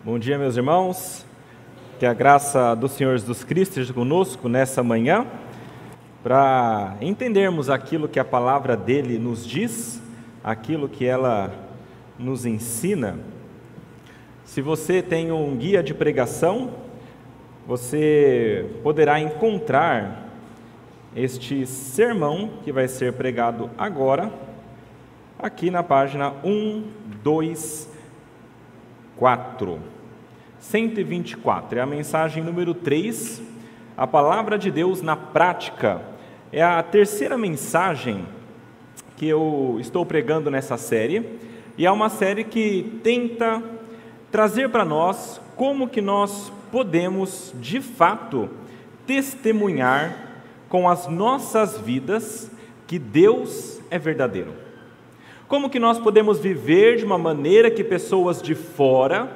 Bom dia, meus irmãos. Que a graça do Senhor Jesus Cristo esteja conosco nessa manhã, para entendermos aquilo que a palavra dele nos diz, aquilo que ela nos ensina. Se você tem um guia de pregação, você poderá encontrar este sermão que vai ser pregado agora, aqui na página 124, é a mensagem número 3, a palavra de Deus na prática. É a terceira mensagem que eu estou pregando nessa série, e é uma série que tenta trazer para nós como que nós podemos, de fato, testemunhar com as nossas vidas que Deus é verdadeiro. Como que nós podemos viver de uma maneira que pessoas de fora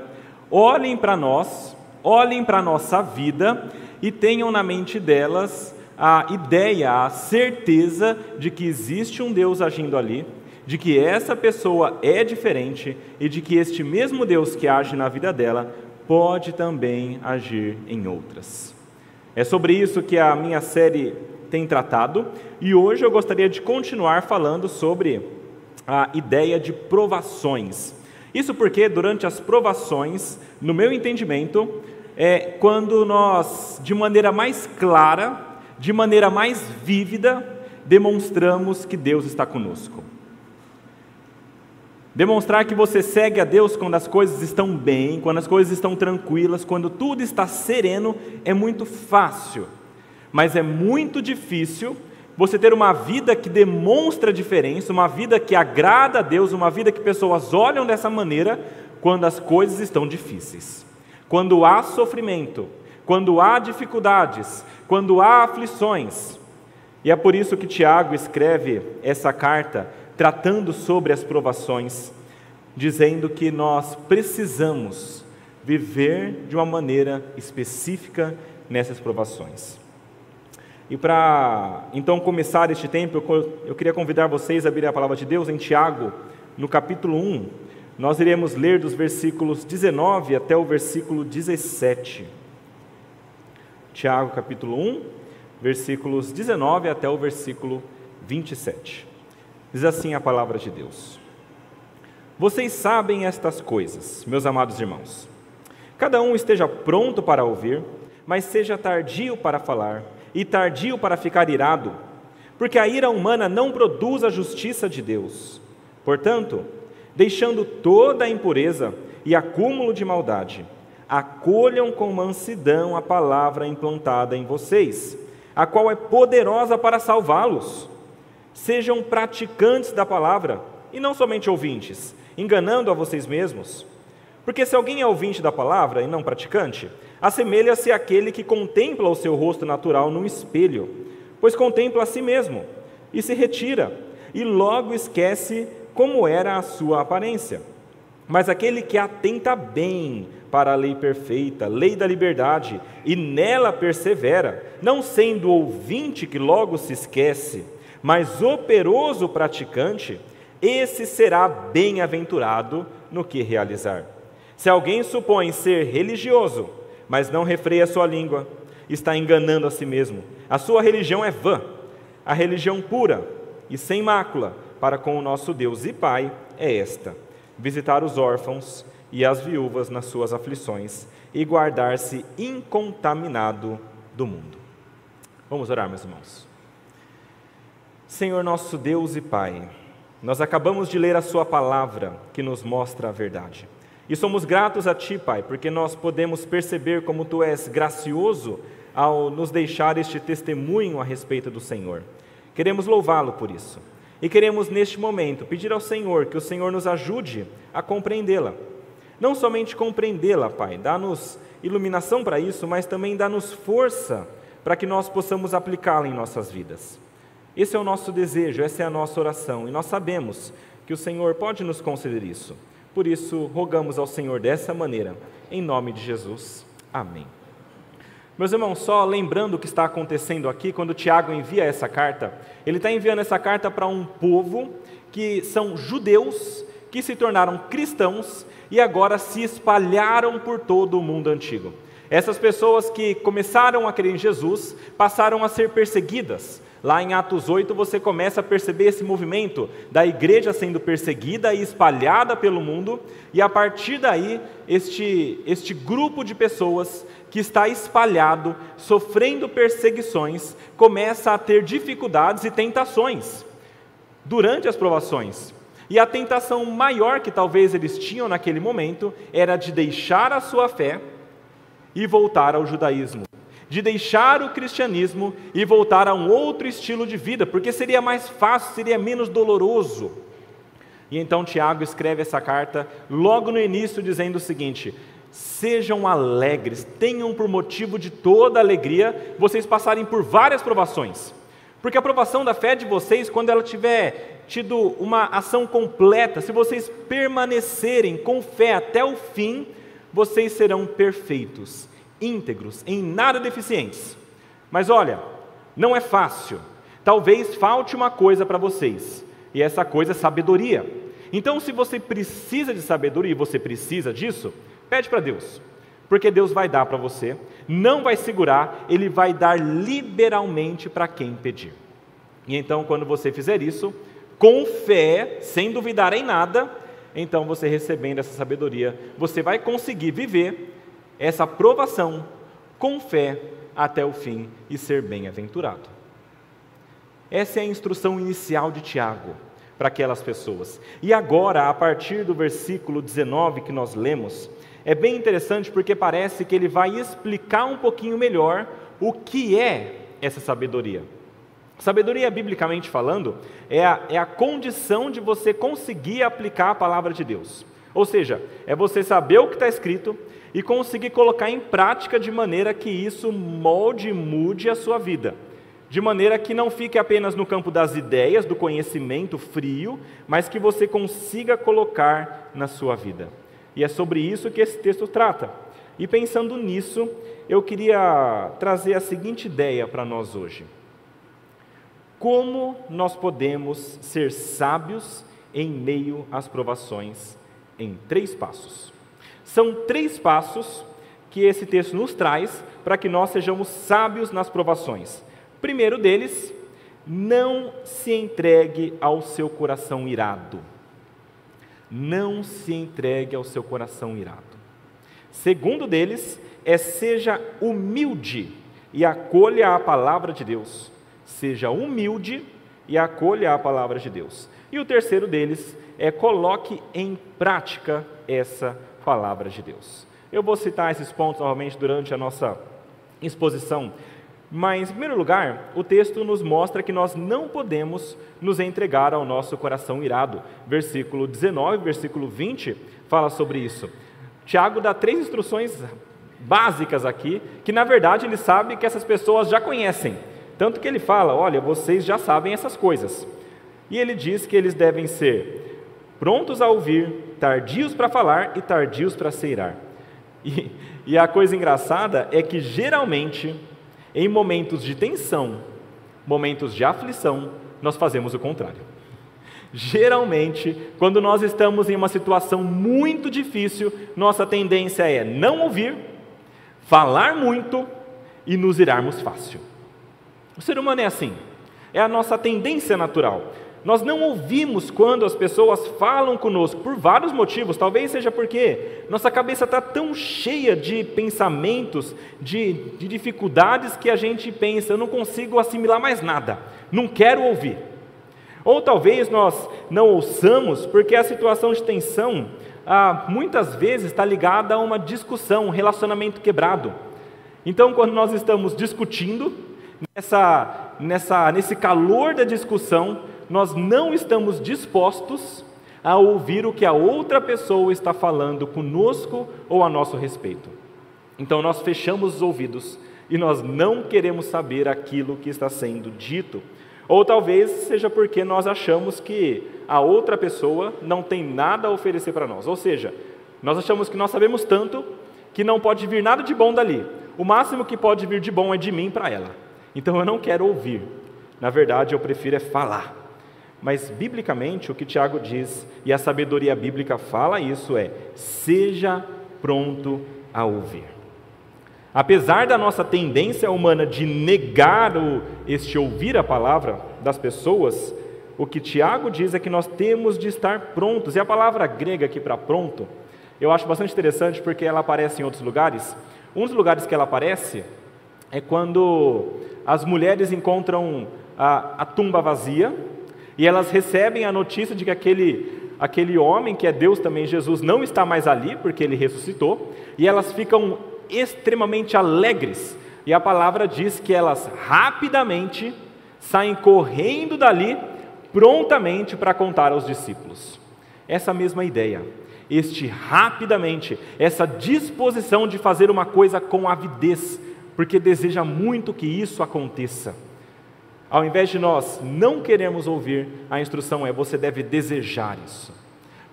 olhem para nós, olhem para a nossa vida e tenham na mente delas a ideia, a certeza de que existe um Deus agindo ali, de que essa pessoa é diferente e de que este mesmo Deus que age na vida dela pode também agir em outras. É sobre isso que a minha série tem tratado, e hoje eu gostaria de continuar falando sobre a ideia de provações. Isso porque durante as provações, no meu entendimento, é quando nós, de maneira mais clara, de maneira mais vívida, demonstramos que Deus está conosco. Demonstrar que você segue a Deus quando as coisas estão bem, quando as coisas estão tranquilas, quando tudo está sereno, é muito fácil. Mas é muito difícil você ter uma vida que demonstra diferença, uma vida que agrada a Deus, uma vida que pessoas olham dessa maneira quando as coisas estão difíceis. Quando há sofrimento, quando há dificuldades, quando há aflições. E é por isso que Tiago escreve essa carta, tratando sobre as provações, dizendo que nós precisamos viver de uma maneira específica nessas provações. E para então começar este tempo, eu queria convidar vocês a abrir a palavra de Deus em Tiago, no capítulo 1. Nós iremos ler dos versículos 19 até o versículo 17. Tiago, capítulo 1, versículos 19 até o versículo 27. Diz assim a palavra de Deus: Vocês sabem estas coisas, meus amados irmãos. Cada um esteja pronto para ouvir, mas seja tardio para falar e tardio para ficar irado, porque a ira humana não produz a justiça de Deus. Portanto, deixando toda a impureza e acúmulo de maldade, acolham com mansidão a palavra implantada em vocês, a qual é poderosa para salvá-los. Sejam praticantes da palavra, e não somente ouvintes, enganando a vocês mesmos. Porque se alguém é ouvinte da palavra e não praticante, assemelha-se àquele que contempla o seu rosto natural num espelho, pois contempla a si mesmo, e se retira, e logo esquece como era a sua aparência. Mas aquele que atenta bem para a lei perfeita, lei da liberdade, e nela persevera, não sendo ouvinte que logo se esquece, mas operoso praticante, esse será bem-aventurado no que realizar. Se alguém supõe ser religioso, mas não refreia sua língua, está enganando a si mesmo. A sua religião é vã. A religião pura e sem mácula para com o nosso Deus e Pai é esta: visitar os órfãos e as viúvas nas suas aflições e guardar-se incontaminado do mundo. Vamos orar, meus irmãos. Senhor nosso Deus e Pai, nós acabamos de ler a sua palavra que nos mostra a verdade. E somos gratos a Ti, Pai, porque nós podemos perceber como Tu és gracioso ao nos deixar este testemunho a respeito do Senhor. Queremos louvá-lo por isso. E queremos, neste momento, pedir ao Senhor que o Senhor nos ajude a compreendê-la. Não somente compreendê-la, Pai, dá-nos iluminação para isso, mas também dá-nos força para que nós possamos aplicá-la em nossas vidas. Esse é o nosso desejo, essa é a nossa oração, e nós sabemos que o Senhor pode nos conceder isso. Por isso, rogamos ao Senhor dessa maneira, em nome de Jesus. Amém. Meus irmãos, só lembrando o que está acontecendo aqui, quando Tiago envia essa carta, ele está enviando essa carta para um povo que são judeus, que se tornaram cristãos e agora se espalharam por todo o mundo antigo. Essas pessoas que começaram a crer em Jesus passaram a ser perseguidas. Lá em Atos 8 você começa a perceber esse movimento da igreja sendo perseguida e espalhada pelo mundo, e a partir daí este grupo de pessoas que está espalhado, sofrendo perseguições, começa a ter dificuldades e tentações durante as provações. E a tentação maior que talvez eles tinham naquele momento era de deixar a sua fé e voltar ao judaísmo, de deixar o cristianismo e voltar a um outro estilo de vida, porque seria mais fácil, seria menos doloroso. E então Tiago escreve essa carta logo no início dizendo o seguinte: sejam alegres, tenham por motivo de toda alegria vocês passarem por várias provações, porque a provação da fé de vocês, quando ela tiver tido uma ação completa, se vocês permanecerem com fé até o fim, vocês serão perfeitos, íntegros, em nada deficientes. Mas olha, não é fácil. Talvez falte uma coisa para vocês, e essa coisa é sabedoria. Então, se você precisa de sabedoria, e você precisa disso, pede para Deus, porque Deus vai dar para você, não vai segurar, Ele vai dar liberalmente para quem pedir. E então, quando você fizer isso, com fé, sem duvidar em nada, então você recebendo essa sabedoria, você vai conseguir viver essa provação com fé até o fim e ser bem-aventurado. Essa é a instrução inicial de Tiago para aquelas pessoas. E agora, a partir do versículo 19 que nós lemos, é bem interessante porque parece que ele vai explicar um pouquinho melhor o que é essa sabedoria. Sabedoria, biblicamente falando, é a condição de você conseguir aplicar a palavra de Deus. Ou seja, é você saber o que está escrito e conseguir colocar em prática de maneira que isso molde e mude a sua vida. De maneira que não fique apenas no campo das ideias, do conhecimento frio, mas que você consiga colocar na sua vida. E é sobre isso que esse texto trata. E pensando nisso, eu queria trazer a seguinte ideia para nós hoje. Como nós podemos ser sábios em meio às provações em 3 passos? São 3 passos que esse texto nos traz para que nós sejamos sábios nas provações. Primeiro deles, não se entregue ao seu coração irado. Não se entregue ao seu coração irado. Segundo deles, seja humilde e acolha a palavra de Deus. Seja humilde e acolha a palavra de Deus. E o terceiro deles coloque em prática essa palavra de Deus. Eu vou citar esses pontos novamente durante a nossa exposição, mas, em primeiro lugar, o texto nos mostra que nós não podemos nos entregar ao nosso coração irado. Versículo 19, versículo 20, fala sobre isso. Tiago dá 3 instruções básicas aqui, que na verdade ele sabe que essas pessoas já conhecem. Tanto que ele fala, olha, vocês já sabem essas coisas. E ele diz que eles devem ser prontos a ouvir, tardios para falar e tardios para se irar. E a coisa engraçada é que geralmente, em momentos de tensão, momentos de aflição, nós fazemos o contrário. Geralmente, quando nós estamos em uma situação muito difícil, nossa tendência é não ouvir, falar muito e nos irarmos fácil. O ser humano é assim, é a nossa tendência natural. Nós não ouvimos quando as pessoas falam conosco, por vários motivos, talvez seja porque nossa cabeça está tão cheia de pensamentos, de dificuldades, que a gente pensa, eu não consigo assimilar mais nada, não quero ouvir. Ou talvez nós não ouçamos porque a situação de tensão, muitas vezes está ligada a uma discussão, um relacionamento quebrado. Então, quando nós estamos discutindo, nesse calor da discussão, nós não estamos dispostos a ouvir o que a outra pessoa está falando conosco ou a nosso respeito. Então nós fechamos os ouvidos e nós não queremos saber aquilo que está sendo dito. Ou talvez seja porque nós achamos que a outra pessoa não tem nada a oferecer para nós. Ou seja, nós achamos que nós sabemos tanto que não pode vir nada de bom dali. O máximo que pode vir de bom é de mim para ela. Então eu não quero ouvir. Na verdade, eu prefiro falar. Mas, biblicamente, o que Tiago diz, e a sabedoria bíblica fala isso, seja pronto a ouvir. Apesar da nossa tendência humana de negar este ouvir a palavra das pessoas, o que Tiago diz é que nós temos de estar prontos. E a palavra grega aqui para pronto, eu acho bastante interessante porque ela aparece em outros lugares. Um dos lugares que ela aparece é quando as mulheres encontram a tumba vazia e elas recebem a notícia de que aquele homem, que é Deus também, Jesus, não está mais ali porque ele ressuscitou, e elas ficam extremamente alegres. E a palavra diz que elas rapidamente saem correndo dali, prontamente para contar aos discípulos. Essa mesma ideia, rapidamente, essa disposição de fazer uma coisa com avidez, porque deseja muito que isso aconteça. Ao invés de nós não querermos ouvir, a instrução você deve desejar isso.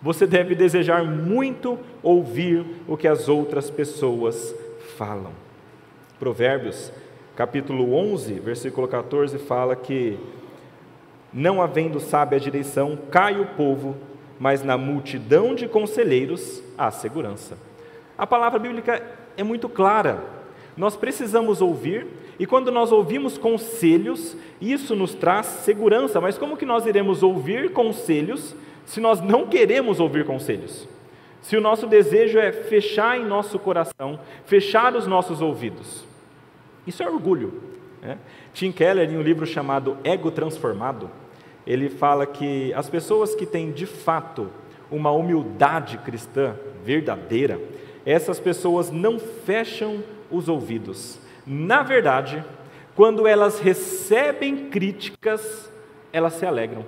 Você deve desejar muito ouvir o que as outras pessoas falam. Provérbios, capítulo 11, versículo 14, fala que não havendo sábia direção, cai o povo, mas na multidão de conselheiros há segurança. A palavra bíblica é muito clara. Nós precisamos ouvir, e quando nós ouvimos conselhos, isso nos traz segurança. Mas como que nós iremos ouvir conselhos se nós não queremos ouvir conselhos? Se o nosso desejo é fechar em nosso coração, fechar os nossos ouvidos. Isso é orgulho, né? Tim Keller, em um livro chamado Ego Transformado, ele fala que as pessoas que têm de fato uma humildade cristã verdadeira, essas pessoas não fecham os ouvidos. Na verdade, quando elas recebem críticas, elas se alegram.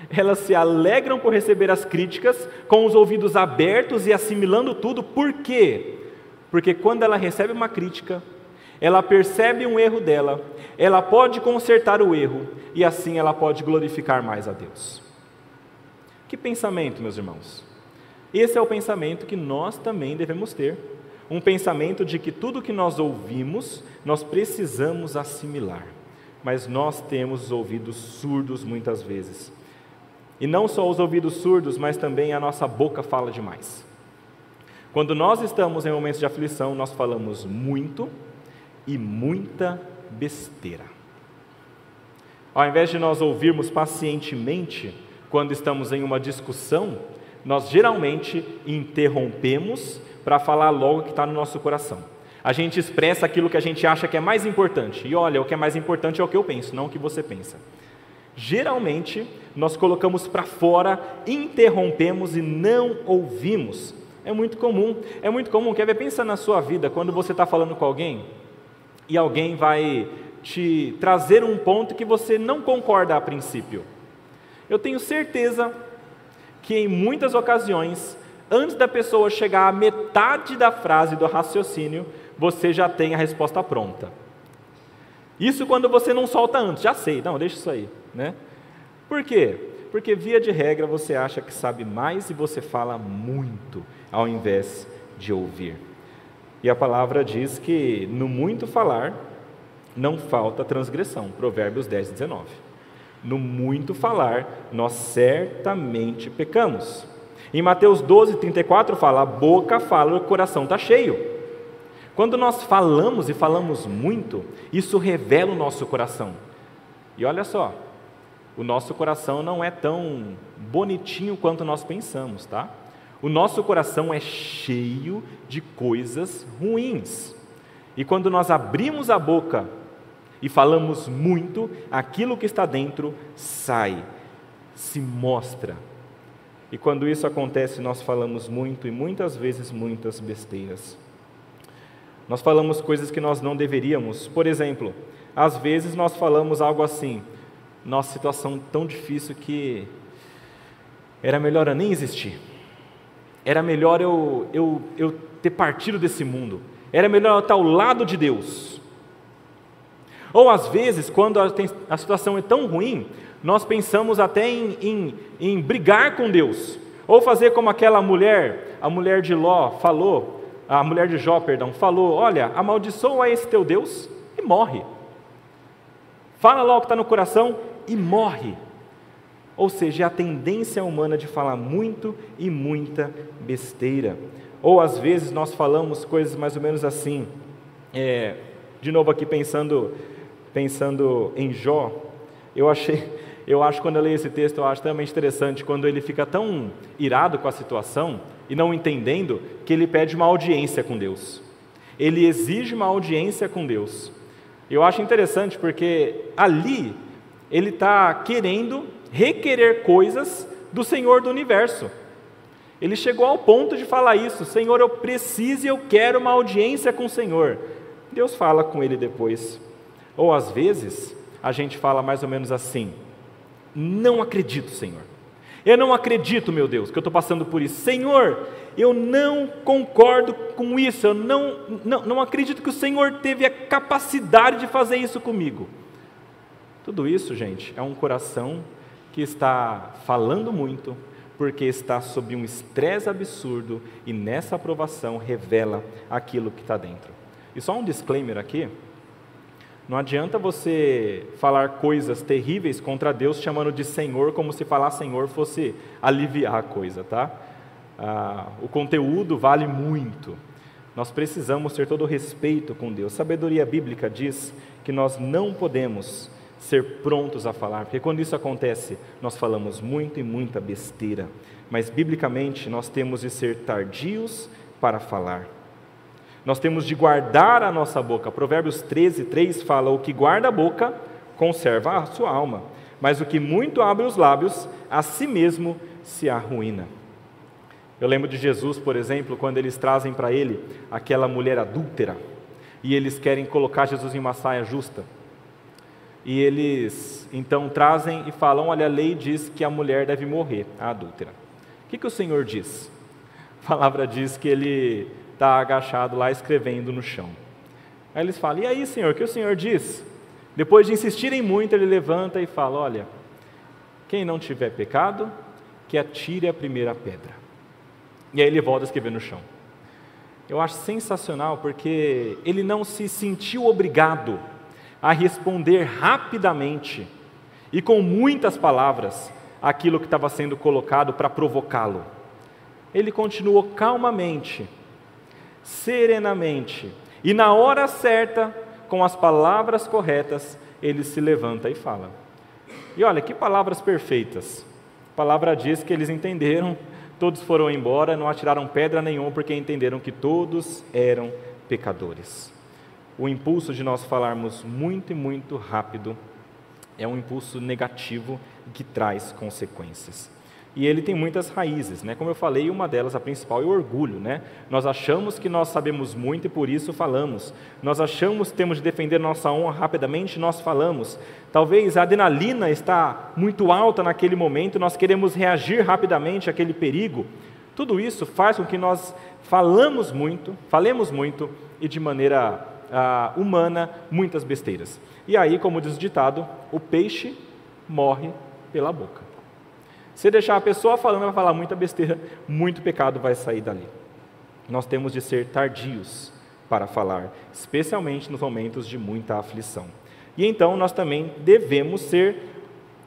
Elas se alegram por receber as críticas com os ouvidos abertos e assimilando tudo. Por quê? Porque quando ela recebe uma crítica, ela percebe um erro dela, ela pode consertar o erro e assim ela pode glorificar mais a Deus. Que pensamento, meus irmãos? Esse é o pensamento que nós também devemos ter. Um pensamento de que tudo que nós ouvimos, nós precisamos assimilar. Mas nós temos os ouvidos surdos muitas vezes. E não só os ouvidos surdos, mas também a nossa boca fala demais. Quando nós estamos em momentos de aflição, nós falamos muito e muita besteira. Ao invés de nós ouvirmos pacientemente, quando estamos em uma discussão, nós geralmente interrompemos para falar logo o que está no nosso coração. A gente expressa aquilo que a gente acha que é mais importante. E olha, o que é mais importante é o que eu penso, não o que você pensa. Geralmente, nós colocamos para fora, interrompemos e não ouvimos. É muito comum. Quer ver? Pensa na sua vida, quando você está falando com alguém, e alguém vai te trazer um ponto que você não concorda a princípio. Eu tenho certeza que em muitas ocasiões, antes da pessoa chegar à metade da frase do raciocínio, você já tem a resposta pronta. Isso quando você não solta antes, já sei, não, deixa isso aí, né? Por quê? Porque via de regra você acha que sabe mais e você fala muito, ao invés de ouvir. E a palavra diz que no muito falar não falta transgressão, Provérbios 10, 19. No muito falar nós certamente pecamos. Em Mateus 12, 34 fala, a boca fala, o coração está cheio. Quando nós falamos e falamos muito, isso revela o nosso coração. E olha só, o nosso coração não é tão bonitinho quanto nós pensamos, tá? O nosso coração é cheio de coisas ruins. E quando nós abrimos a boca e falamos muito, aquilo que está dentro sai, se mostra. E quando isso acontece, nós falamos muito e muitas vezes muitas besteiras. Nós falamos coisas que nós não deveríamos. Por exemplo, às vezes nós falamos algo assim, nossa, situação tão difícil que era melhor eu nem existir. Era melhor eu ter partido desse mundo. Era melhor eu estar ao lado de Deus. Ou às vezes, quando a situação é tão ruim, nós pensamos até em brigar com Deus. Ou fazer como aquela mulher, a mulher de Ló falou, a mulher de Jó, falou, olha, amaldiçoa esse teu Deus e morre. Fala lá o que está no coração e morre. Ou seja, é a tendência humana de falar muito e muita besteira. Ou às vezes nós falamos coisas mais ou menos assim, de novo aqui pensando em Jó, eu acho quando eu leio esse texto, eu acho também interessante quando ele fica tão irado com a situação e não entendendo que ele pede uma audiência com Deus. Ele exige uma audiência com Deus. Eu acho interessante porque ali ele está querendo requerer coisas do Senhor do Universo. Ele chegou ao ponto de falar isso: Senhor, eu preciso e eu quero uma audiência com o Senhor. Deus fala com ele depois. Ou às vezes a gente fala mais ou menos assim: não acredito, Senhor. Eu não acredito, meu Deus, que eu estou passando por isso. Senhor, eu não concordo com isso. Eu não acredito que o Senhor teve a capacidade de fazer isso comigo. Tudo isso, gente, é um coração que está falando muito, porque está sob um estresse absurdo e nessa aprovação revela aquilo que está dentro. E só um disclaimer aqui: não adianta você falar coisas terríveis contra Deus chamando de Senhor, como se falar Senhor fosse aliviar a coisa, tá? O conteúdo vale muito. Nós precisamos ter todo o respeito com Deus. Sabedoria bíblica diz que nós não podemos ser prontos a falar, porque quando isso acontece, nós falamos muito e muita besteira. Mas biblicamente nós temos de ser tardios para falar. Nós temos de guardar a nossa boca. Provérbios 13:3 fala: o que guarda a boca conserva a sua alma, mas o que muito abre os lábios, a si mesmo se arruína. Eu lembro de Jesus, por exemplo, quando eles trazem para ele aquela mulher adúltera, e eles querem colocar Jesus em uma saia justa. E eles então trazem e falam: olha, a lei diz que a mulher deve morrer, a adúltera. O que o Senhor diz? A palavra diz que ele está agachado lá escrevendo no chão. Aí eles falam: e aí, Senhor, o que o Senhor diz? Depois de insistirem muito, ele levanta e fala: olha, quem não tiver pecado, que atire a primeira pedra. E aí ele volta a escrever no chão. Eu acho sensacional, porque ele não se sentiu obrigado a responder rapidamente e com muitas palavras aquilo que estava sendo colocado para provocá-lo. Ele continuou calmamente, serenamente, e na hora certa, com as palavras corretas, ele se levanta e fala. E olha, que palavras perfeitas. A palavra diz que eles entenderam, todos foram embora, não atiraram pedra nenhuma, porque entenderam que todos eram pecadores. O impulso de nós falarmos muito e muito rápido é um impulso negativo que traz consequências. E ele tem muitas raízes, né? Como eu falei, uma delas, a principal, é o orgulho, né? Nós achamos que nós sabemos muito e por isso falamos. Nós achamos que temos de defender nossa honra rapidamente, nós falamos. Talvez a adrenalina está muito alta naquele momento, nós queremos reagir rapidamente àquele perigo. Tudo isso faz com que nós falemos muito e de maneira humana, muitas besteiras. E aí, como diz o ditado, o peixe morre pela boca. Se deixar a pessoa falando, ela vai falar muita besteira, muito pecado vai sair dali. Nós temos de ser tardios para falar, especialmente nos momentos de muita aflição. E então nós também devemos ser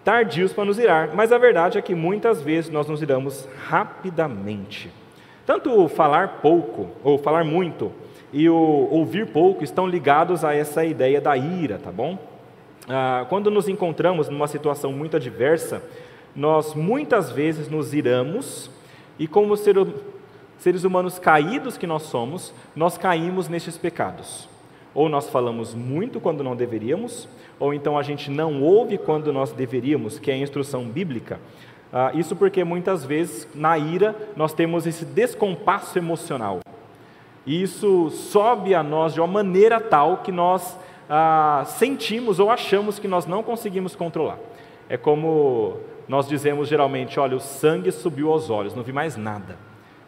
tardios para nos irar, mas a verdade é que muitas vezes nós nos iramos rapidamente. Tanto o falar pouco, ou falar muito, e o ouvir pouco estão ligados a essa ideia da ira, tá bom? Quando nos encontramos numa situação muito adversa, nós muitas vezes nos iramos, e como seres humanos caídos que nós somos, nós caímos nestes pecados. Ou nós falamos muito quando não deveríamos, ou então a gente não ouve quando nós deveríamos, que é a instrução bíblica. Isso porque muitas vezes, na ira, nós temos esse descompasso emocional. E isso sobe a nós de uma maneira tal que nós sentimos ou achamos que nós não conseguimos controlar. É como nós dizemos geralmente: olha, o sangue subiu aos olhos, não vi mais nada.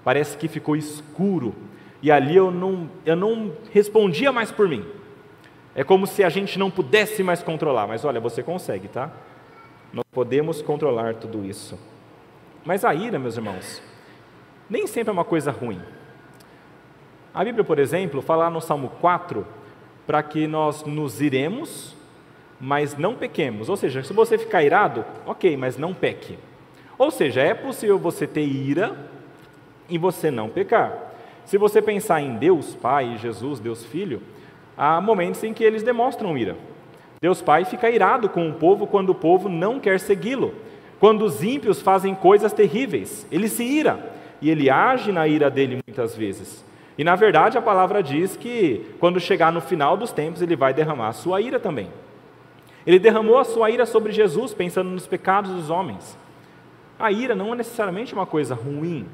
Parece que ficou escuro. E ali eu não respondia mais por mim. É como se a gente não pudesse mais controlar. Mas olha, você consegue, tá? Nós podemos controlar tudo isso. Mas a ira, meus irmãos, nem sempre é uma coisa ruim. A Bíblia, por exemplo, fala no Salmo 4, para que nós nos iremos, mas não pequemos. Ou seja, se você ficar irado, ok, mas não peque. Ou seja, é possível você ter ira e você não pecar. Se você pensar em Deus Pai, Jesus, Deus Filho, há momentos em que eles demonstram ira. Deus Pai fica irado com o povo quando o povo não quer segui-lo. Quando os ímpios fazem coisas terríveis, ele se ira, e ele age na ira dele muitas vezes. E na verdade a palavra diz que quando chegar no final dos tempos, ele vai derramar a sua ira também. Ele derramou a sua ira sobre Jesus, pensando nos pecados dos homens. A ira não é necessariamente uma coisa ruim.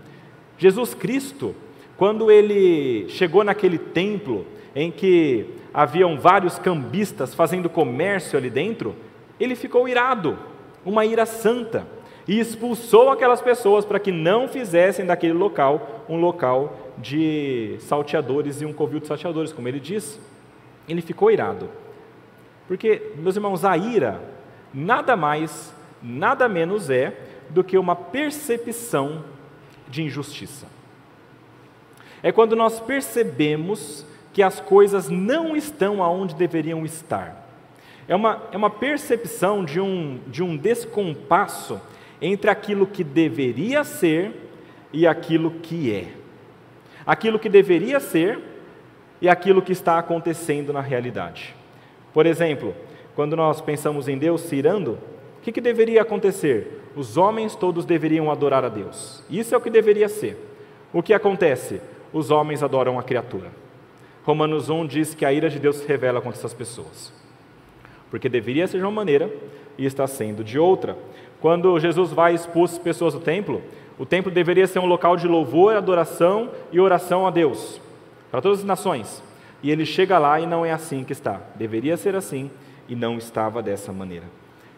Jesus Cristo, quando ele chegou naquele templo em que haviam vários cambistas fazendo comércio ali dentro, ele ficou irado, uma ira santa, e expulsou aquelas pessoas para que não fizessem daquele local um local de salteadores e um covil de salteadores, como ele diz. Ele ficou irado. Porque, meus irmãos, a ira nada mais, nada menos é do que uma percepção de injustiça. É quando nós percebemos que as coisas não estão aonde deveriam estar. É uma percepção de um descompasso entre aquilo que deveria ser e aquilo que é. Aquilo que deveria ser e aquilo que está acontecendo na realidade. Por exemplo, quando nós pensamos em Deus se irando, o que deveria acontecer? Os homens todos deveriam adorar a Deus. Isso é o que deveria ser. O que acontece? Os homens adoram a criatura. Romanos 1 diz que a ira de Deus se revela contra essas pessoas. Porque deveria ser de uma maneira e está sendo de outra. Quando Jesus vai expor as pessoas do templo, o templo deveria ser um local de louvor, adoração e oração a Deus, para todas as nações. E ele chega lá e não é assim que está. Deveria ser assim e não estava dessa maneira.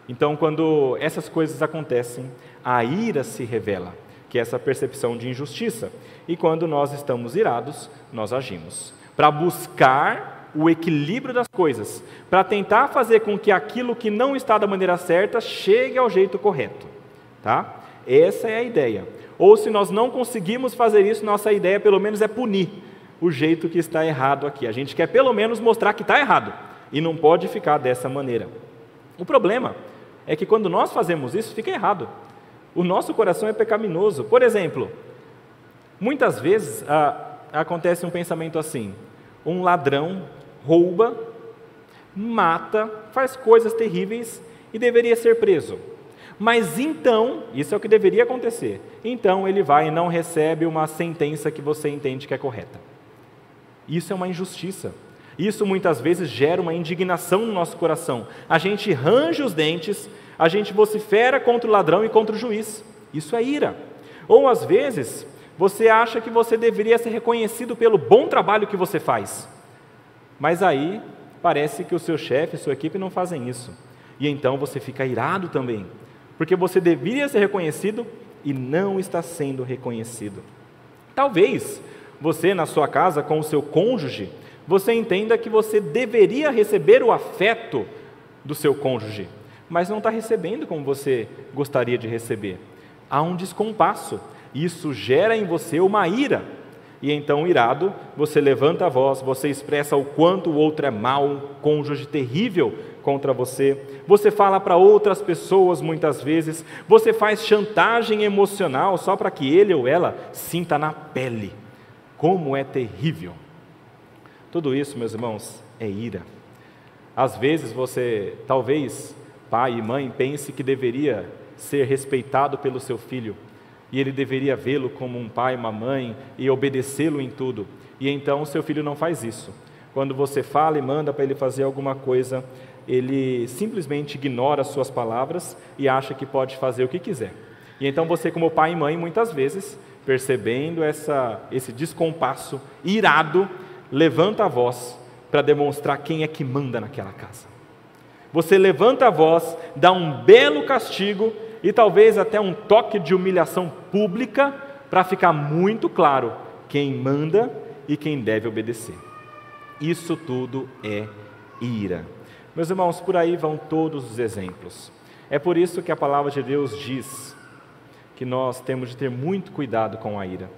Então, quando essas coisas acontecem, a ira se revela, que é essa percepção de injustiça. E quando nós estamos irados, nós agimos para buscar o equilíbrio das coisas, para tentar fazer com que aquilo que não está da maneira certa chegue ao jeito correto, tá? Essa é a ideia. Ou se nós não conseguimos fazer isso, nossa ideia pelo menos é punir o jeito que está errado aqui. A gente quer pelo menos mostrar que está errado e não pode ficar dessa maneira. O problema é que quando nós fazemos isso, fica errado. O nosso coração é pecaminoso. Por exemplo, muitas vezes acontece um pensamento assim: um ladrão rouba, mata, faz coisas terríveis e deveria ser preso. Mas então, isso é o que deveria acontecer, então ele vai e não recebe uma sentença que você entende que é correta. Isso é uma injustiça. Isso muitas vezes gera uma indignação no nosso coração. A gente range os dentes, a gente vocifera contra o ladrão e contra o juiz. Isso é ira. Ou às vezes, você acha que você deveria ser reconhecido pelo bom trabalho que você faz. Mas aí, parece que o seu chefe, sua equipe não fazem isso. E então você fica irado também, porque você deveria ser reconhecido e não está sendo reconhecido. Talvez você, na sua casa, com o seu cônjuge, você entenda que você deveria receber o afeto do seu cônjuge, mas não está recebendo como você gostaria de receber. Há um descompasso, e isso gera em você uma ira. E então, irado, você levanta a voz, você expressa o quanto o outro é mau, um cônjuge terrível contra você. Você fala para outras pessoas muitas vezes, você faz chantagem emocional só para que ele ou ela sinta na pele como é terrível. Tudo isso, meus irmãos, é ira. Às vezes você, talvez, pai e mãe, pense que deveria ser respeitado pelo seu filho, e ele deveria vê-lo como um pai, uma mãe, e obedecê-lo em tudo. E então o seu filho não faz isso. Quando você fala e manda para ele fazer alguma coisa, ele simplesmente ignora as suas palavras e acha que pode fazer o que quiser. E então você, como pai e mãe, muitas vezes, percebendo esse descompasso, irado, levanta a voz para demonstrar quem é que manda naquela casa. Você levanta a voz, dá um belo castigo e talvez até um toque de humilhação pública para ficar muito claro quem manda e quem deve obedecer. Isso tudo é ira. Meus irmãos, por aí vão todos os exemplos. É por isso que a palavra de Deus diz que nós temos de ter muito cuidado com a ira.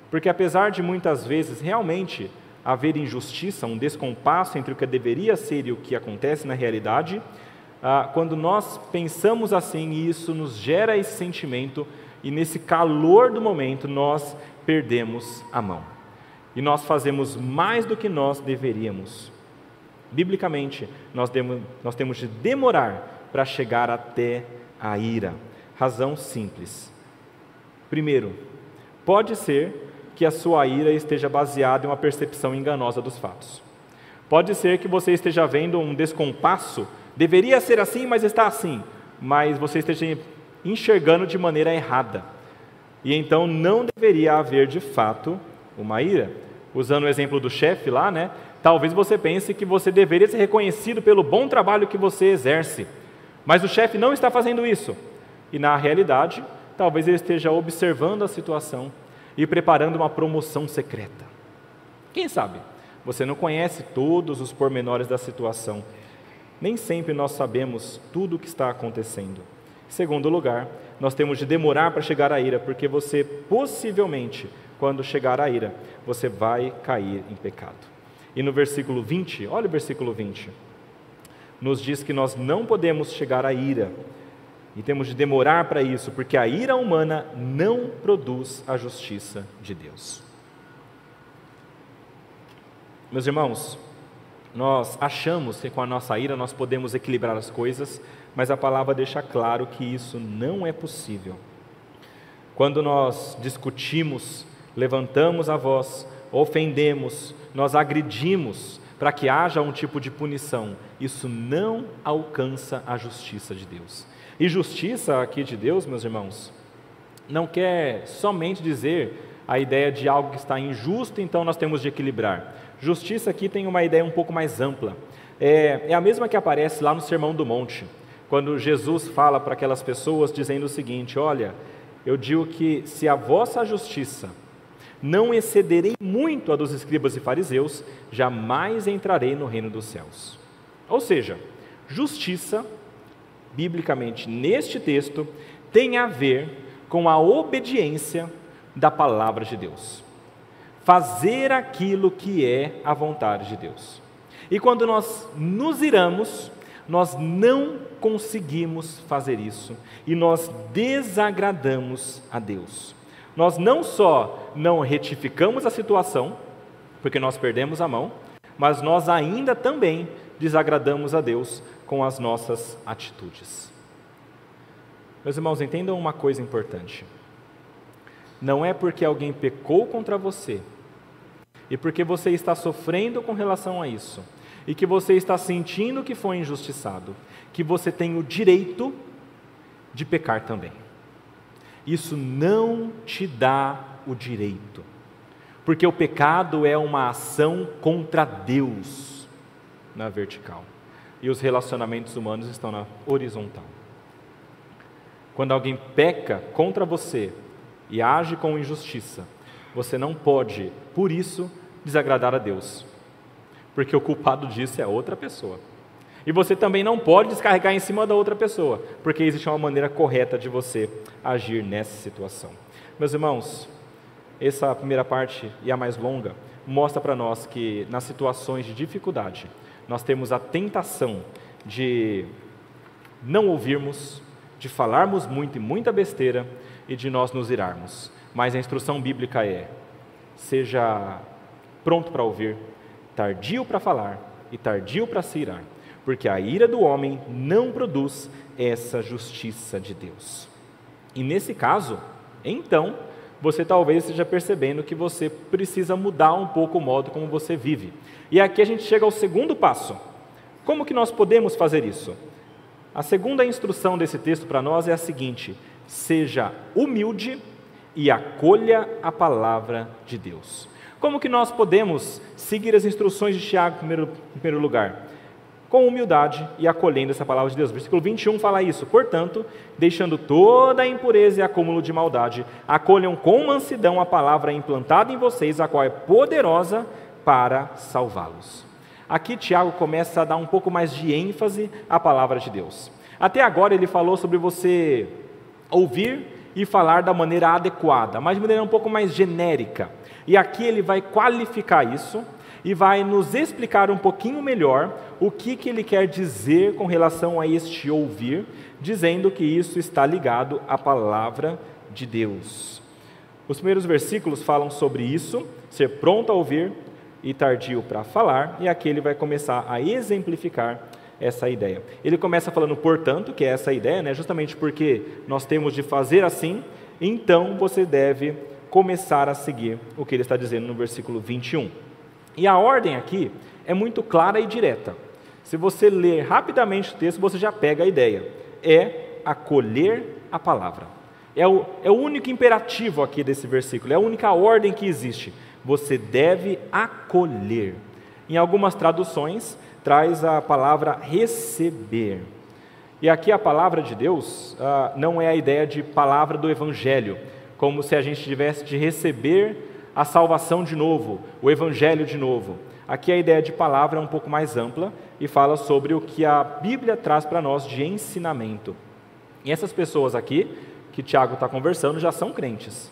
Porque apesar de muitas vezes realmente haver injustiça, um descompasso entre o que deveria ser e o que acontece na realidade, quando nós pensamos assim, e isso nos gera esse sentimento, e nesse calor do momento, nós perdemos a mão. E nós fazemos mais do que nós deveríamos. Biblicamente, nós temos de demorar para chegar até a ira. Razão simples. Primeiro, pode ser que a sua ira esteja baseada em uma percepção enganosa dos fatos. Pode ser que você esteja vendo um descompasso, deveria ser assim, mas está assim, mas você esteja enxergando de maneira errada. E então não deveria haver de fato uma ira. Usando o exemplo do chefe lá, né? Talvez você pense que você deveria ser reconhecido pelo bom trabalho que você exerce, mas o chefe não está fazendo isso. E na realidade, talvez ele esteja observando a situação e preparando uma promoção secreta. Quem sabe? Você não conhece todos os pormenores da situação. Nem sempre nós sabemos tudo o que está acontecendo. Em segundo lugar, nós temos de demorar para chegar à ira, porque você possivelmente, quando chegar à ira, você vai cair em pecado. E no versículo 20, olha o versículo 20, nos diz que nós não podemos chegar à ira, e temos de demorar para isso, porque a ira humana não produz a justiça de Deus. Meus irmãos, nós achamos que com a nossa ira nós podemos equilibrar as coisas, mas a palavra deixa claro que isso não é possível. Quando nós discutimos, levantamos a voz, ofendemos, nós agredimos para que haja um tipo de punição, isso não alcança a justiça de Deus. E justiça aqui de Deus, meus irmãos, não quer somente dizer a ideia de algo que está injusto, então nós temos de equilibrar. Justiça aqui tem uma ideia um pouco mais ampla. É a mesma que aparece lá no Sermão do Monte, quando Jesus fala para aquelas pessoas dizendo o seguinte: olha, eu digo que se a vossa justiça não excederei muito a dos escribas e fariseus, jamais entrarei no reino dos céus. Ou seja, justiça, biblicamente neste texto, tem a ver com a obediência da palavra de Deus. Fazer aquilo que é a vontade de Deus. E quando nós nos iramos, nós não conseguimos fazer isso e nós desagradamos a Deus. Nós não só não retificamos a situação, porque nós perdemos a mão, mas nós ainda também desagradamos a Deus com as nossas atitudes. Meus irmãos, entendam uma coisa importante. Não é porque alguém pecou contra você, e porque você está sofrendo com relação a isso, e que você está sentindo que foi injustiçado, que você tem o direito de pecar também. Isso não te dá o direito, porque o pecado é uma ação contra Deus na vertical, e os relacionamentos humanos estão na horizontal. Quando alguém peca contra você e age com injustiça, você não pode, por isso, desagradar a Deus, porque o culpado disso é outra pessoa. E você também não pode descarregar em cima da outra pessoa, porque existe uma maneira correta de você agir nessa situação. Meus irmãos, essa primeira parte, e a mais longa, mostra para nós que nas situações de dificuldade, nós temos a tentação de não ouvirmos, de falarmos muito e muita besteira, e de nós nos irarmos. Mas a instrução bíblica é: seja pronto para ouvir, tardio para falar e tardio para se irar, porque a ira do homem não produz essa justiça de Deus. E nesse caso, então, você talvez esteja percebendo que você precisa mudar um pouco o modo como você vive. E aqui a gente chega ao segundo passo. Como que nós podemos fazer isso? A segunda instrução desse texto para nós é a seguinte: seja humilde e acolha a palavra de Deus. Como que nós podemos seguir as instruções de Tiago em primeiro lugar? Com humildade e acolhendo essa palavra de Deus. Versículo 21 fala isso: portanto, deixando toda a impureza e acúmulo de maldade, acolham com mansidão a palavra implantada em vocês, a qual é poderosa para salvá-los. Aqui Tiago começa a dar um pouco mais de ênfase à palavra de Deus. Até agora ele falou sobre você ouvir e falar da maneira adequada, mas de maneira um pouco mais genérica. E aqui ele vai qualificar isso, e vai nos explicar um pouquinho melhor o que ele quer dizer com relação a este ouvir, dizendo que isso está ligado à palavra de Deus. Os primeiros versículos falam sobre isso, ser pronto a ouvir e tardio para falar, e aqui ele vai começar a exemplificar essa ideia. Ele começa falando, portanto, que é essa ideia, né? Justamente porque nós temos de fazer assim, então você deve começar a seguir o que ele está dizendo no versículo 21. E a ordem aqui é muito clara e direta. Se você ler rapidamente o texto, você já pega a ideia. É acolher a palavra. É o único imperativo aqui desse versículo, é a única ordem que existe. Você deve acolher. Em algumas traduções, traz a palavra receber. E aqui a palavra de Deus não é a ideia de palavra do Evangelho, como se a gente tivesse de receber a salvação de novo, o Evangelho de novo. Aqui a ideia de palavra é um pouco mais ampla e fala sobre o que a Bíblia traz para nós de ensinamento. E essas pessoas aqui, que Tiago está conversando, já são crentes.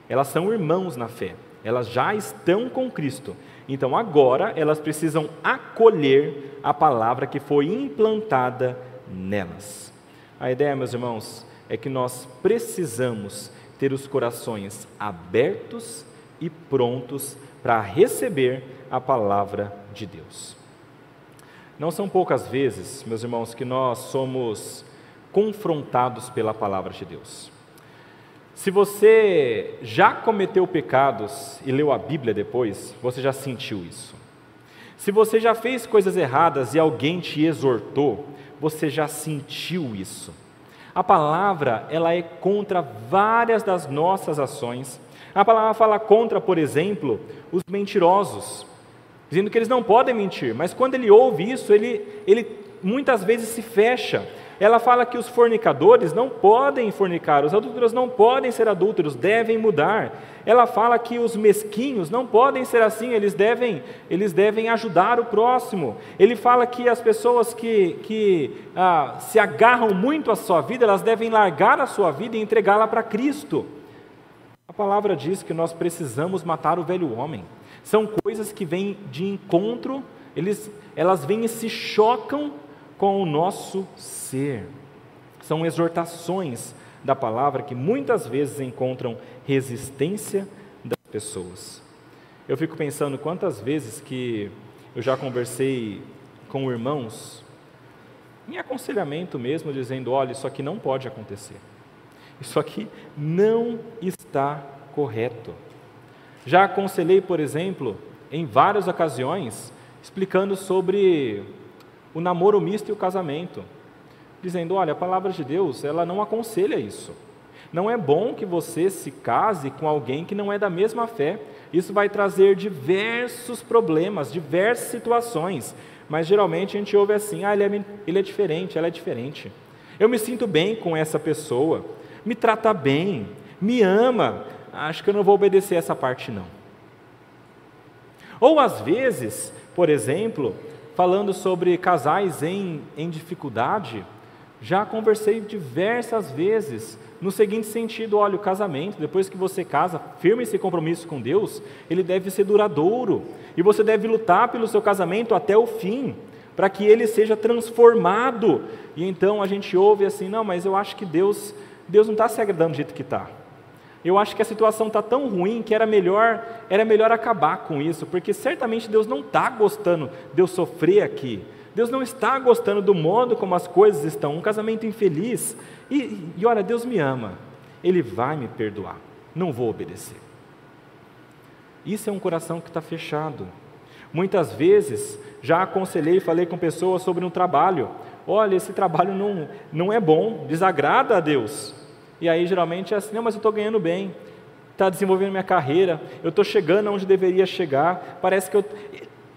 Elas são irmãos na fé. Elas já estão com Cristo. Então agora elas precisam acolher a palavra que foi implantada nelas. A ideia, meus irmãos, é que nós precisamos ter os corações abertos e prontos para receber a palavra de Deus. Não são poucas vezes, meus irmãos, que nós somos confrontados pela palavra de Deus. Se você já cometeu pecados e leu a Bíblia depois, você já sentiu isso. Se você já fez coisas erradas e alguém te exortou, você já sentiu isso. A palavra, ela é contra várias das nossas ações. A palavra fala contra, por exemplo, os mentirosos, dizendo que eles não podem mentir, mas quando ele ouve isso, ele muitas vezes se fecha. Ela fala que os fornicadores não podem fornicar, os adúlteros não podem ser adúlteros, devem mudar. Ela fala que os mesquinhos não podem ser assim, eles devem ajudar o próximo. Ele fala que as pessoas que se agarram muito à sua vida, elas devem largar a sua vida e entregá-la para Cristo. A palavra diz que nós precisamos matar o velho homem. São coisas que vêm de encontro, elas vêm e se chocam com o nosso ser. São exortações da palavra que muitas vezes encontram resistência das pessoas. Eu fico pensando quantas vezes que eu já conversei com irmãos, em aconselhamento mesmo, dizendo, olha, isso aqui não pode acontecer. Isso aqui não está correto. Já aconselhei, por exemplo, em várias ocasiões, explicando sobre o namoro misto e o casamento, dizendo, olha, a palavra de Deus, ela não aconselha isso. Não é bom que você se case com alguém que não é da mesma fé. Isso vai trazer diversos problemas, diversas situações, mas geralmente a gente ouve assim, ele é diferente, ela é diferente. Eu me sinto bem com essa pessoa, me trata bem, me ama, acho que eu não vou obedecer essa parte não. Ou às vezes, por exemplo, falando sobre casais em dificuldade, já conversei diversas vezes, no seguinte sentido, olha, o casamento, depois que você casa, firme esse compromisso com Deus, ele deve ser duradouro, e você deve lutar pelo seu casamento até o fim, para que ele seja transformado. E então a gente ouve assim, não, mas eu acho que Deus não está se agradando do jeito que está. Eu acho que a situação está tão ruim que era melhor acabar com isso, porque certamente Deus não está gostando de eu sofrer aqui. Deus não está gostando do modo como as coisas estão, um casamento infeliz. E olha, Deus me ama, Ele vai me perdoar, não vou obedecer. Isso é um coração que está fechado. Muitas vezes, já aconselhei e falei com pessoas sobre um trabalho. Olha, esse trabalho não é bom, desagrada a Deus. E aí geralmente é assim, não, mas eu estou ganhando bem, está desenvolvendo minha carreira, eu estou chegando onde deveria chegar, parece que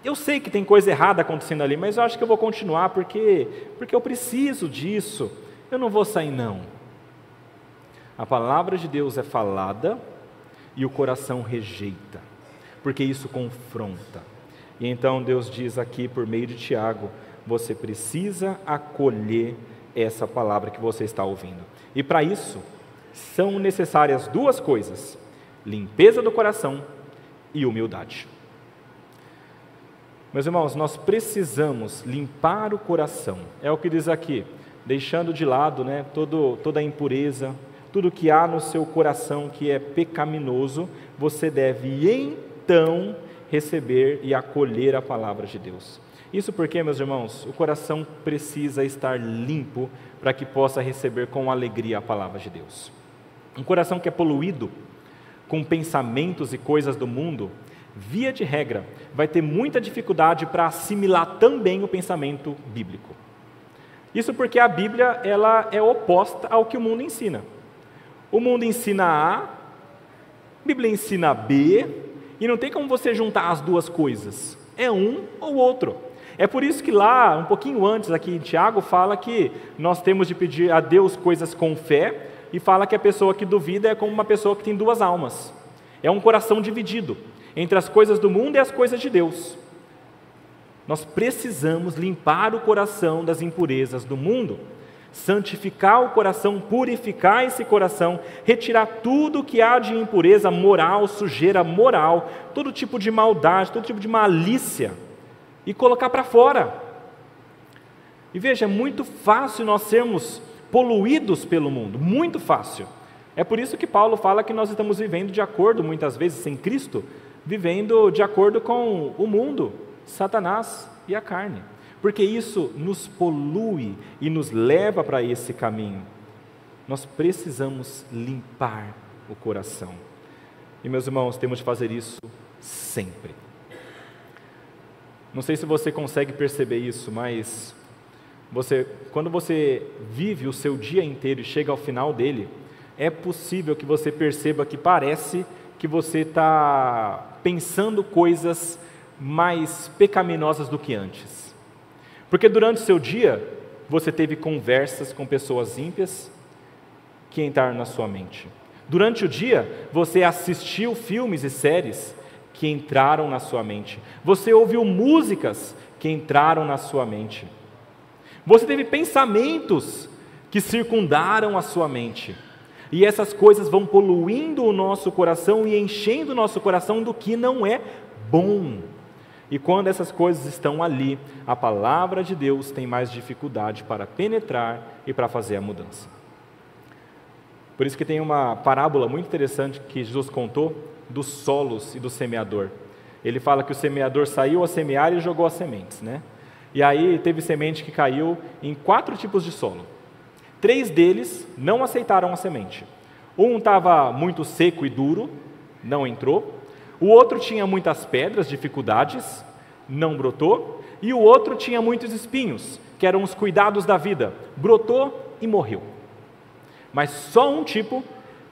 eu sei que tem coisa errada acontecendo ali, mas eu acho que eu vou continuar porque eu preciso disso, eu não vou sair não. A palavra de Deus é falada e o coração rejeita, porque isso confronta. E então Deus diz aqui por meio de Tiago, você precisa acolher essa palavra que você está ouvindo. E para isso, são necessárias duas coisas, limpeza do coração e humildade. Meus irmãos, nós precisamos limpar o coração. É o que diz aqui, deixando de lado, né, toda a impureza, tudo que há no seu coração que é pecaminoso, você deve então receber e acolher a palavra de Deus. Isso porque, meus irmãos, o coração precisa estar limpo para que possa receber com alegria a palavra de Deus. Um coração que é poluído com pensamentos e coisas do mundo, via de regra, vai ter muita dificuldade para assimilar também o pensamento bíblico. Isso porque a Bíblia ela é oposta ao que o mundo ensina. O mundo ensina A, a Bíblia ensina B, e não tem como você juntar as duas coisas. É um ou outro. É por isso que lá, um pouquinho antes, aqui em Tiago, fala que nós temos de pedir a Deus coisas com fé, e fala que a pessoa que duvida é como uma pessoa que tem duas almas. É um coração dividido entre as coisas do mundo e as coisas de Deus. Nós precisamos limpar o coração das impurezas do mundo, santificar o coração, purificar esse coração, retirar tudo que há de impureza moral, sujeira moral, todo tipo de maldade, todo tipo de malícia, e colocar para fora. E veja, é muito fácil nós sermos poluídos pelo mundo, muito fácil. É por isso que Paulo fala que nós estamos vivendo de acordo, muitas vezes sem Cristo, vivendo de acordo com o mundo, Satanás e a carne. Porque isso nos polui e nos leva para esse caminho. Nós precisamos limpar o coração. E meus irmãos, temos de fazer isso sempre. Não sei se você consegue perceber isso, mas quando você vive o seu dia inteiro e chega ao final dele, é possível que você perceba que parece que você está pensando coisas mais pecaminosas do que antes. Porque durante o seu dia, você teve conversas com pessoas ímpias que entraram na sua mente. Durante o dia, você assistiu filmes e séries que entraram na sua mente. Você ouviu músicas que entraram na sua mente. Você teve pensamentos que circundaram a sua mente. E essas coisas vão poluindo o nosso coração e enchendo o nosso coração do que não é bom. E quando essas coisas estão ali, a palavra de Deus tem mais dificuldade para penetrar e para fazer a mudança. Por isso que tem uma parábola muito interessante que Jesus contou dos solos e do semeador. Ele fala que o semeador saiu a semear e jogou as sementes, né? E aí teve semente que caiu em 4 tipos de solo. 3 deles não aceitaram a semente. Um estava muito seco e duro, não entrou. O outro tinha muitas pedras, dificuldades, não brotou. E o outro tinha muitos espinhos, que eram os cuidados da vida, brotou e morreu. Mas só um tipo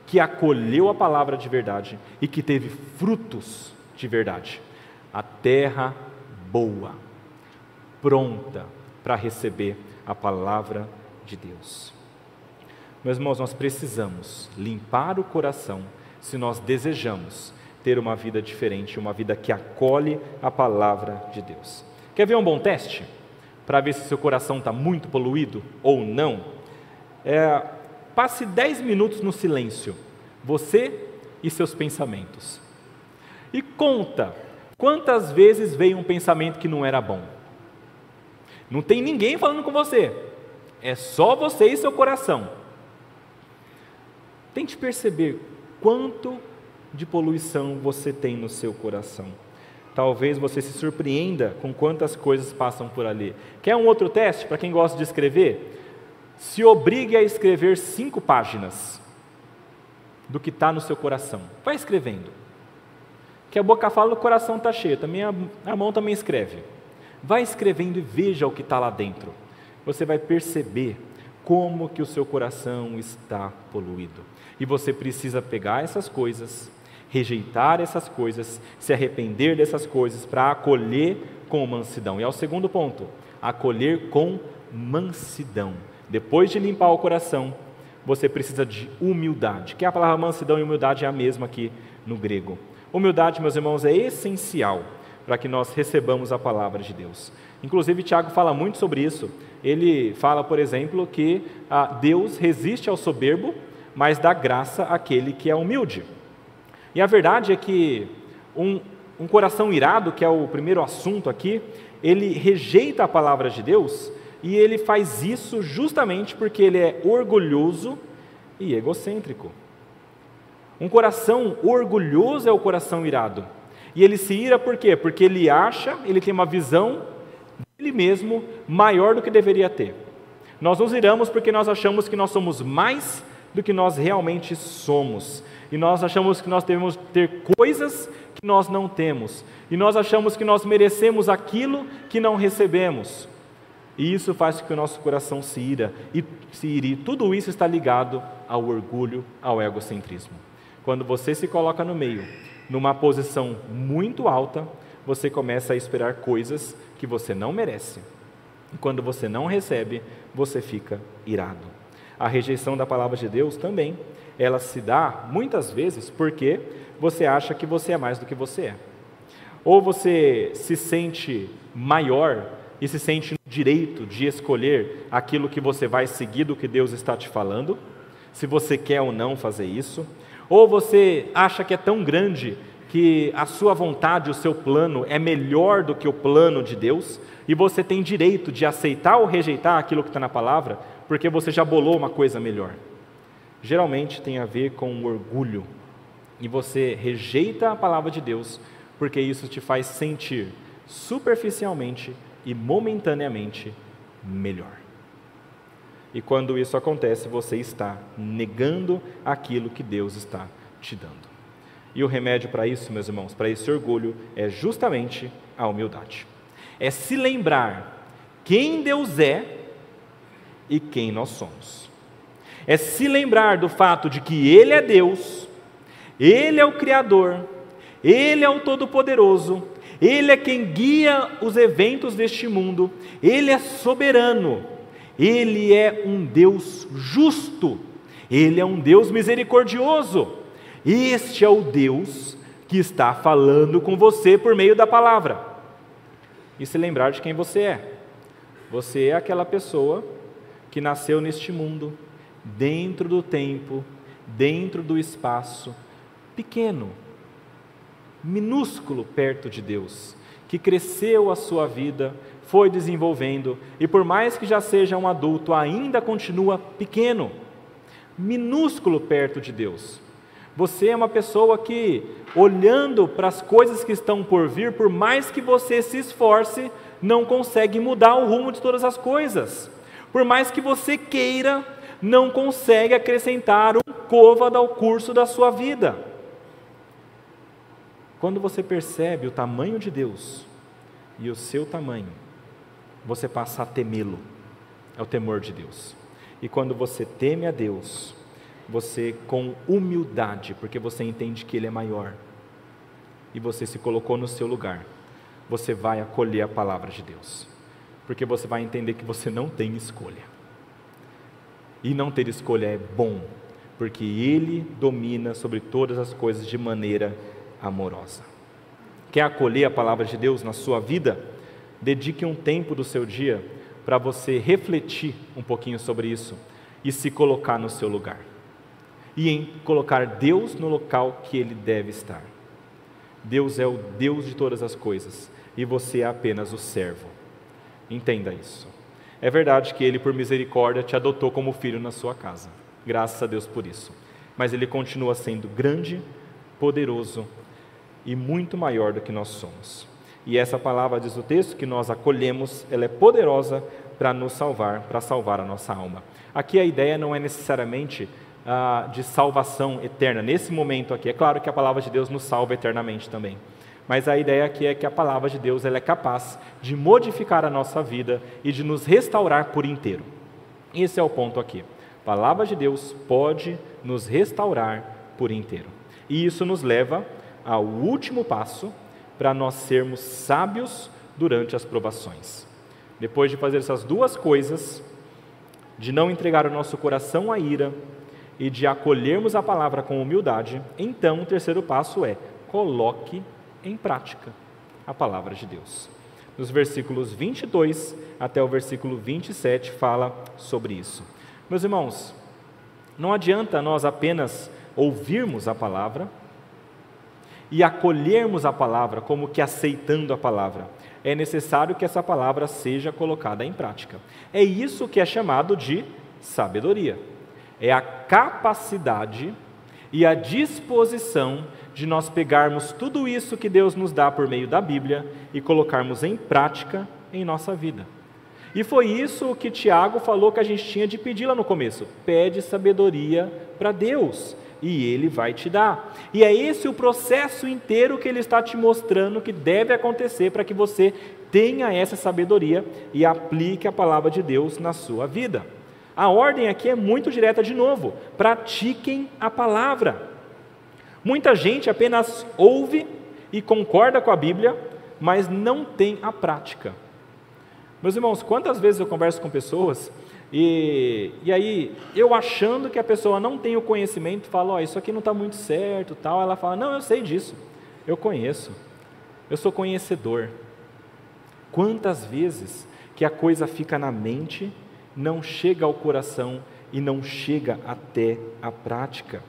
que acolheu a palavra de verdade e que teve frutos de verdade. A terra boa, pronta para receber a palavra de Deus. Meus irmãos, nós precisamos limpar o coração se nós desejamos ter uma vida diferente, uma vida que acolhe a palavra de Deus. Quer ver um bom teste? Para ver se seu coração está muito poluído ou não? Passe 10 minutos no silêncio, você e seus pensamentos. E conta quantas vezes veio um pensamento que não era bom. Não tem ninguém falando com você, é só você e seu coração. Tente perceber quanto de poluição você tem no seu coração. Talvez você se surpreenda com quantas coisas passam por ali. Quer um outro teste para quem gosta de escrever? Se obrigue a escrever 5 páginas do que está no seu coração. Vai escrevendo. Que a boca fala, o coração está cheio. Também a mão também escreve. Vai escrevendo e veja o que está lá dentro. Você vai perceber como que o seu coração está poluído. E você precisa pegar essas coisas, rejeitar essas coisas, se arrepender dessas coisas para acolher com mansidão. E é o segundo ponto, acolher com mansidão. Depois de limpar o coração, você precisa de humildade, que a palavra mansidão e humildade é a mesma aqui no grego. Humildade, meus irmãos, é essencial para que nós recebamos a palavra de Deus. Inclusive, Tiago fala muito sobre isso. Ele fala, por exemplo, que Deus resiste ao soberbo, mas dá graça àquele que é humilde. E a verdade é que um um coração irado, que é o primeiro assunto aqui, ele rejeita a palavra de Deus, e ele faz isso justamente porque ele é orgulhoso e egocêntrico. Um coração orgulhoso é o coração irado. E ele se ira por quê? Porque ele acha, ele tem uma visão dele mesmo maior do que deveria ter. Nós nos iramos porque nós achamos que nós somos mais do que nós realmente somos. E nós achamos que nós devemos ter coisas que nós não temos. E nós achamos que nós merecemos aquilo que não recebemos. E isso faz com que o nosso coração se ire. Tudo isso está ligado ao orgulho, ao egocentrismo. Quando você se coloca no meio, numa posição muito alta, você começa a esperar coisas que você não merece. E quando você não recebe, você fica irado. A rejeição da palavra de Deus também, ela se dá muitas vezes porque você acha que você é mais do que você é. Ou você se sente maior e se sente no direito de escolher aquilo que você vai seguir do que Deus está te falando, se você quer ou não fazer isso. Ou você acha que é tão grande que a sua vontade, o seu plano é melhor do que o plano de Deus, e você tem direito de aceitar ou rejeitar aquilo que está na palavra, porque você já bolou uma coisa melhor. Geralmente tem a ver com o orgulho, e você rejeita a palavra de Deus, porque isso te faz sentir superficialmente e momentaneamente melhor. E quando isso acontece, você está negando aquilo que Deus está te dando. E o remédio para isso, meus irmãos, para esse orgulho, é justamente a humildade. É se lembrar quem Deus é e quem nós somos. É se lembrar do fato de que Ele é Deus, Ele é o Criador, Ele é o Todo-Poderoso, Ele é quem guia os eventos deste mundo, Ele é soberano, Ele é um Deus justo, Ele é um Deus misericordioso. Este é o Deus que está falando com você por meio da palavra. E se lembrar de quem você é. Você é aquela pessoa que nasceu neste mundo, dentro do tempo, dentro do espaço, pequeno, minúsculo perto de Deus, que cresceu a sua vida, foi desenvolvendo, e por mais que já seja um adulto, ainda continua pequeno, minúsculo perto de Deus. Você é uma pessoa que, olhando para as coisas que estão por vir, por mais que você se esforce, não consegue mudar o rumo de todas as coisas. Por mais que você queira, não consegue acrescentar um côvado ao curso da sua vida. Quando você percebe o tamanho de Deus e o seu tamanho, você passa a temê-lo. É o temor de Deus. E quando você teme a Deus, você com humildade, porque você entende que Ele é maior, e você se colocou no seu lugar, você vai acolher a palavra de Deus, porque você vai entender que você não tem escolha, e não ter escolha é bom, porque Ele domina sobre todas as coisas de maneira amorosa. Quer acolher a palavra de Deus na sua vida? Dedique um tempo do seu dia para você refletir um pouquinho sobre isso, e se colocar no seu lugar. E em colocar Deus no local que Ele deve estar. Deus é o Deus de todas as coisas, e você é apenas o servo. Entenda isso. É verdade que Ele, por misericórdia, te adotou como filho na sua casa. Graças a Deus por isso. Mas Ele continua sendo grande, poderoso e muito maior do que nós somos. E essa palavra, diz o texto, que nós acolhemos, ela é poderosa para nos salvar, para salvar a nossa alma. Aqui a ideia não é necessariamente de salvação eterna, nesse momento aqui. É claro que a palavra de Deus nos salva eternamente também, mas a ideia aqui é que a palavra de Deus ela é capaz de modificar a nossa vida e de nos restaurar por inteiro. Esse é o ponto aqui. A palavra de Deus pode nos restaurar por inteiro, e isso nos leva ao último passo para nós sermos sábios durante as provações. Depois de fazer essas duas coisas, de não entregar o nosso coração à ira e de acolhermos a palavra com humildade, então o terceiro passo é: coloque em prática a palavra de Deus. Nos versículos 22 até o versículo 27 fala sobre isso. Meus irmãos, não adianta nós apenas ouvirmos a palavra e acolhermos a palavra, como que aceitando a palavra, é necessário que essa palavra seja colocada em prática. É isso que é chamado de sabedoria. É a capacidade e a disposição de nós pegarmos tudo isso que Deus nos dá por meio da Bíblia e colocarmos em prática em nossa vida. E foi isso que Tiago falou que a gente tinha de pedir lá no começo. Pede sabedoria para Deus e Ele vai te dar. E é esse o processo inteiro que Ele está te mostrando que deve acontecer para que você tenha essa sabedoria e aplique a palavra de Deus na sua vida. A ordem aqui é muito direta de novo. Pratiquem a palavra. Muita gente apenas ouve e concorda com a Bíblia, mas não tem a prática. Meus irmãos, quantas vezes eu converso com pessoas e aí eu achando que a pessoa não tem o conhecimento, falo, isso aqui não está muito certo, tal. Ela fala, não, eu sei disso, eu conheço, eu sou conhecedor. Quantas vezes que a coisa fica na mente, não chega ao coração e não chega até a prática?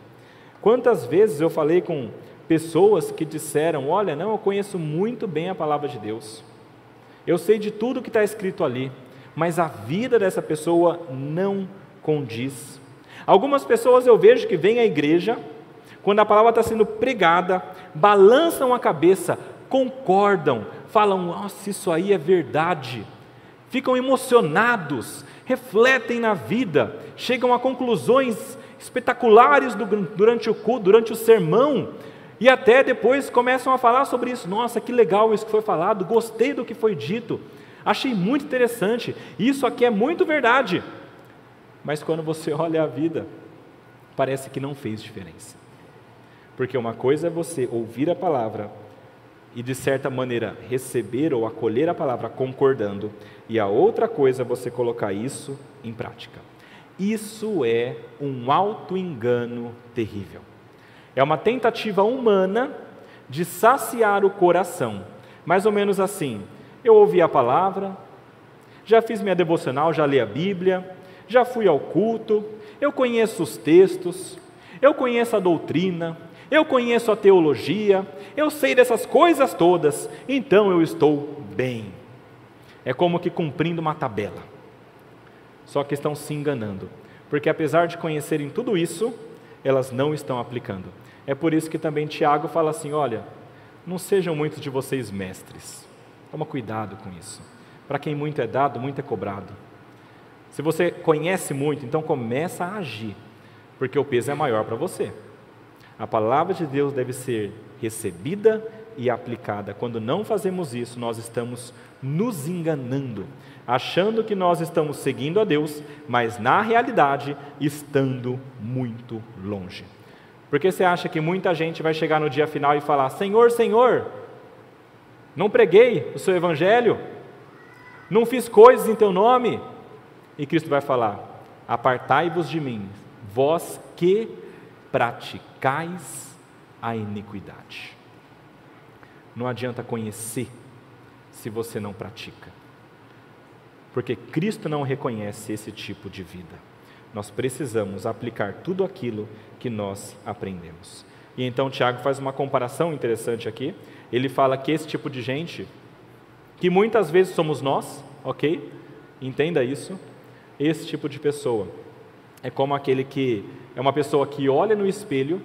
Quantas vezes eu falei com pessoas que disseram, olha, não, eu conheço muito bem a palavra de Deus, eu sei de tudo que está escrito ali, mas a vida dessa pessoa não condiz. Algumas pessoas eu vejo que vêm à igreja, quando a palavra está sendo pregada, balançam a cabeça, concordam, falam, nossa, isso aí é verdade, ficam emocionados, refletem na vida, chegam a conclusões espetaculares durante o culto, durante o sermão, e até depois começam a falar sobre isso. Nossa, que legal isso que foi falado, gostei do que foi dito, achei muito interessante, isso aqui é muito verdade. Mas quando você olha a vida, parece que não fez diferença. Porque uma coisa é você ouvir a palavra e de certa maneira receber ou acolher a palavra concordando, e a outra coisa é você colocar isso em prática. Isso é um auto-engano terrível. É uma tentativa humana de saciar o coração. Mais ou menos assim, eu ouvi a palavra, já fiz minha devocional, já li a Bíblia, já fui ao culto, eu conheço os textos, eu conheço a doutrina, eu conheço a teologia, eu sei dessas coisas todas, então eu estou bem. É como que cumprindo uma tabela. Só que estão se enganando, porque apesar de conhecerem tudo isso, elas não estão aplicando. É por isso que também Tiago fala assim, olha, não sejam muitos de vocês mestres, toma cuidado com isso. Para quem muito é dado, muito é cobrado. Se você conhece muito, então começa a agir, porque o peso é maior para você. A palavra de Deus deve ser recebida e aplicada. Quando não fazemos isso, nós estamos nos enganando, achando que nós estamos seguindo a Deus, mas na realidade, estando muito longe. Porque você acha que muita gente vai chegar no dia final e falar, Senhor, Senhor, não preguei o seu evangelho, não fiz coisas em teu nome, e Cristo vai falar, apartai-vos de mim, vós que praticais a iniquidade. Não adianta conhecer se você não pratica, porque Cristo não reconhece esse tipo de vida. Nós precisamos aplicar tudo aquilo que nós aprendemos. E então Tiago faz uma comparação interessante aqui. Ele fala que esse tipo de gente, que muitas vezes somos nós, ok? Entenda isso. Esse tipo de pessoa é como aquele que é uma pessoa que olha no espelho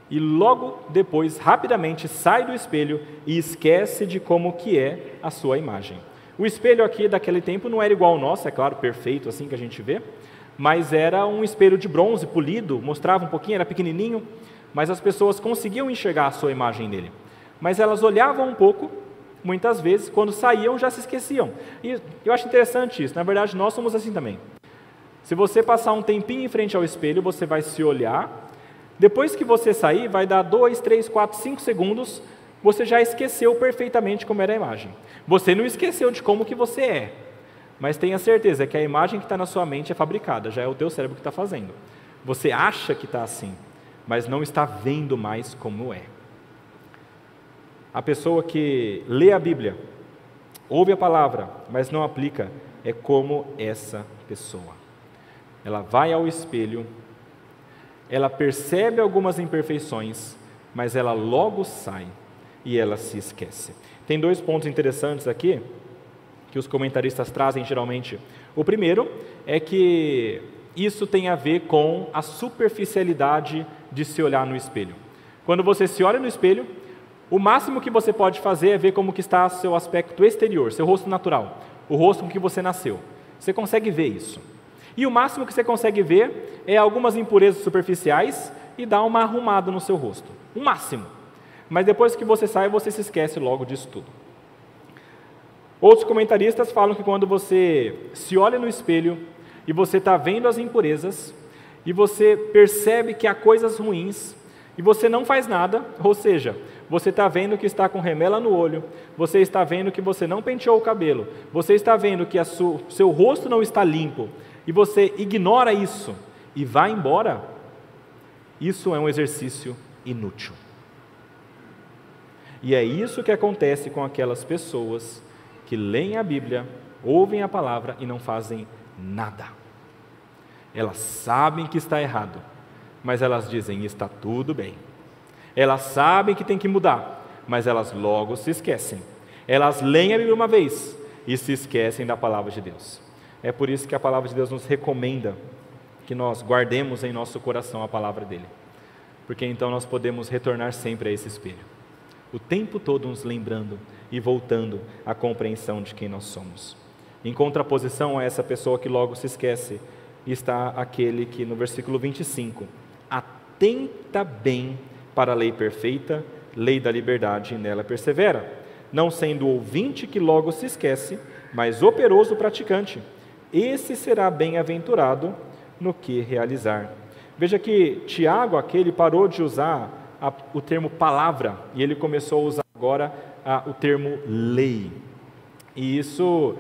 e logo depois, rapidamente, sai do espelho e esquece de como que é a sua imagem. O espelho aqui daquele tempo não era igual ao nosso, é claro, perfeito, assim que a gente vê, mas era um espelho de bronze, polido, mostrava um pouquinho, era pequenininho, mas as pessoas conseguiam enxergar a sua imagem nele. Mas elas olhavam um pouco, muitas vezes, quando saíam já se esqueciam. E eu acho interessante isso, na verdade nós somos assim também. Se você passar um tempinho em frente ao espelho, você vai se olhar, depois que você sair, vai dar 2, 3, 4, 5 segundos, você já esqueceu perfeitamente como era a imagem. Você não esqueceu de como que você é, mas tenha certeza que a imagem que está na sua mente é fabricada, já é o teu cérebro que está fazendo. Você acha que está assim, mas não está vendo mais como é. A pessoa que lê a Bíblia, ouve a palavra, mas não aplica, é como essa pessoa. Ela vai ao espelho, ela percebe algumas imperfeições, mas ela logo sai e ela se esquece. Tem 2 pontos interessantes aqui, que os comentaristas trazem geralmente. O primeiro é que isso tem a ver com a superficialidade de se olhar no espelho. Quando você se olha no espelho, o máximo que você pode fazer é ver como que está seu aspecto exterior, seu rosto natural, o rosto com que você nasceu. Você consegue ver isso. E o máximo que você consegue ver é algumas impurezas superficiais e dar uma arrumada no seu rosto. O máximo. Mas depois que você sai, você se esquece logo disso tudo. Outros comentaristas falam que quando você se olha no espelho e você está vendo as impurezas e você percebe que há coisas ruins e você não faz nada, ou seja, você está vendo que está com remela no olho, você está vendo que você não penteou o cabelo, você está vendo que seu rosto não está limpo e você ignora isso e vai embora, isso é um exercício inútil. E é isso que acontece com aquelas pessoas que leem a Bíblia, ouvem a palavra e não fazem nada. Elas sabem que está errado, mas elas dizem, está tudo bem. Elas sabem que tem que mudar, mas elas logo se esquecem. Elas leem a Bíblia uma vez e se esquecem da palavra de Deus. É por isso que a palavra de Deus nos recomenda que nós guardemos em nosso coração a palavra dele, porque então nós podemos retornar sempre a esse espelho, o tempo todo nos lembrando e voltando à compreensão de quem nós somos. Em contraposição a essa pessoa que logo se esquece, está aquele que no versículo 25, atenta bem para a lei perfeita, lei da liberdade, e nela persevera, não sendo ouvinte que logo se esquece, mas operoso praticante. Esse será bem-aventurado no que realizar. Veja que Tiago, aquele, parou de usar o termo palavra, e ele começou a usar agora o termo lei. E isso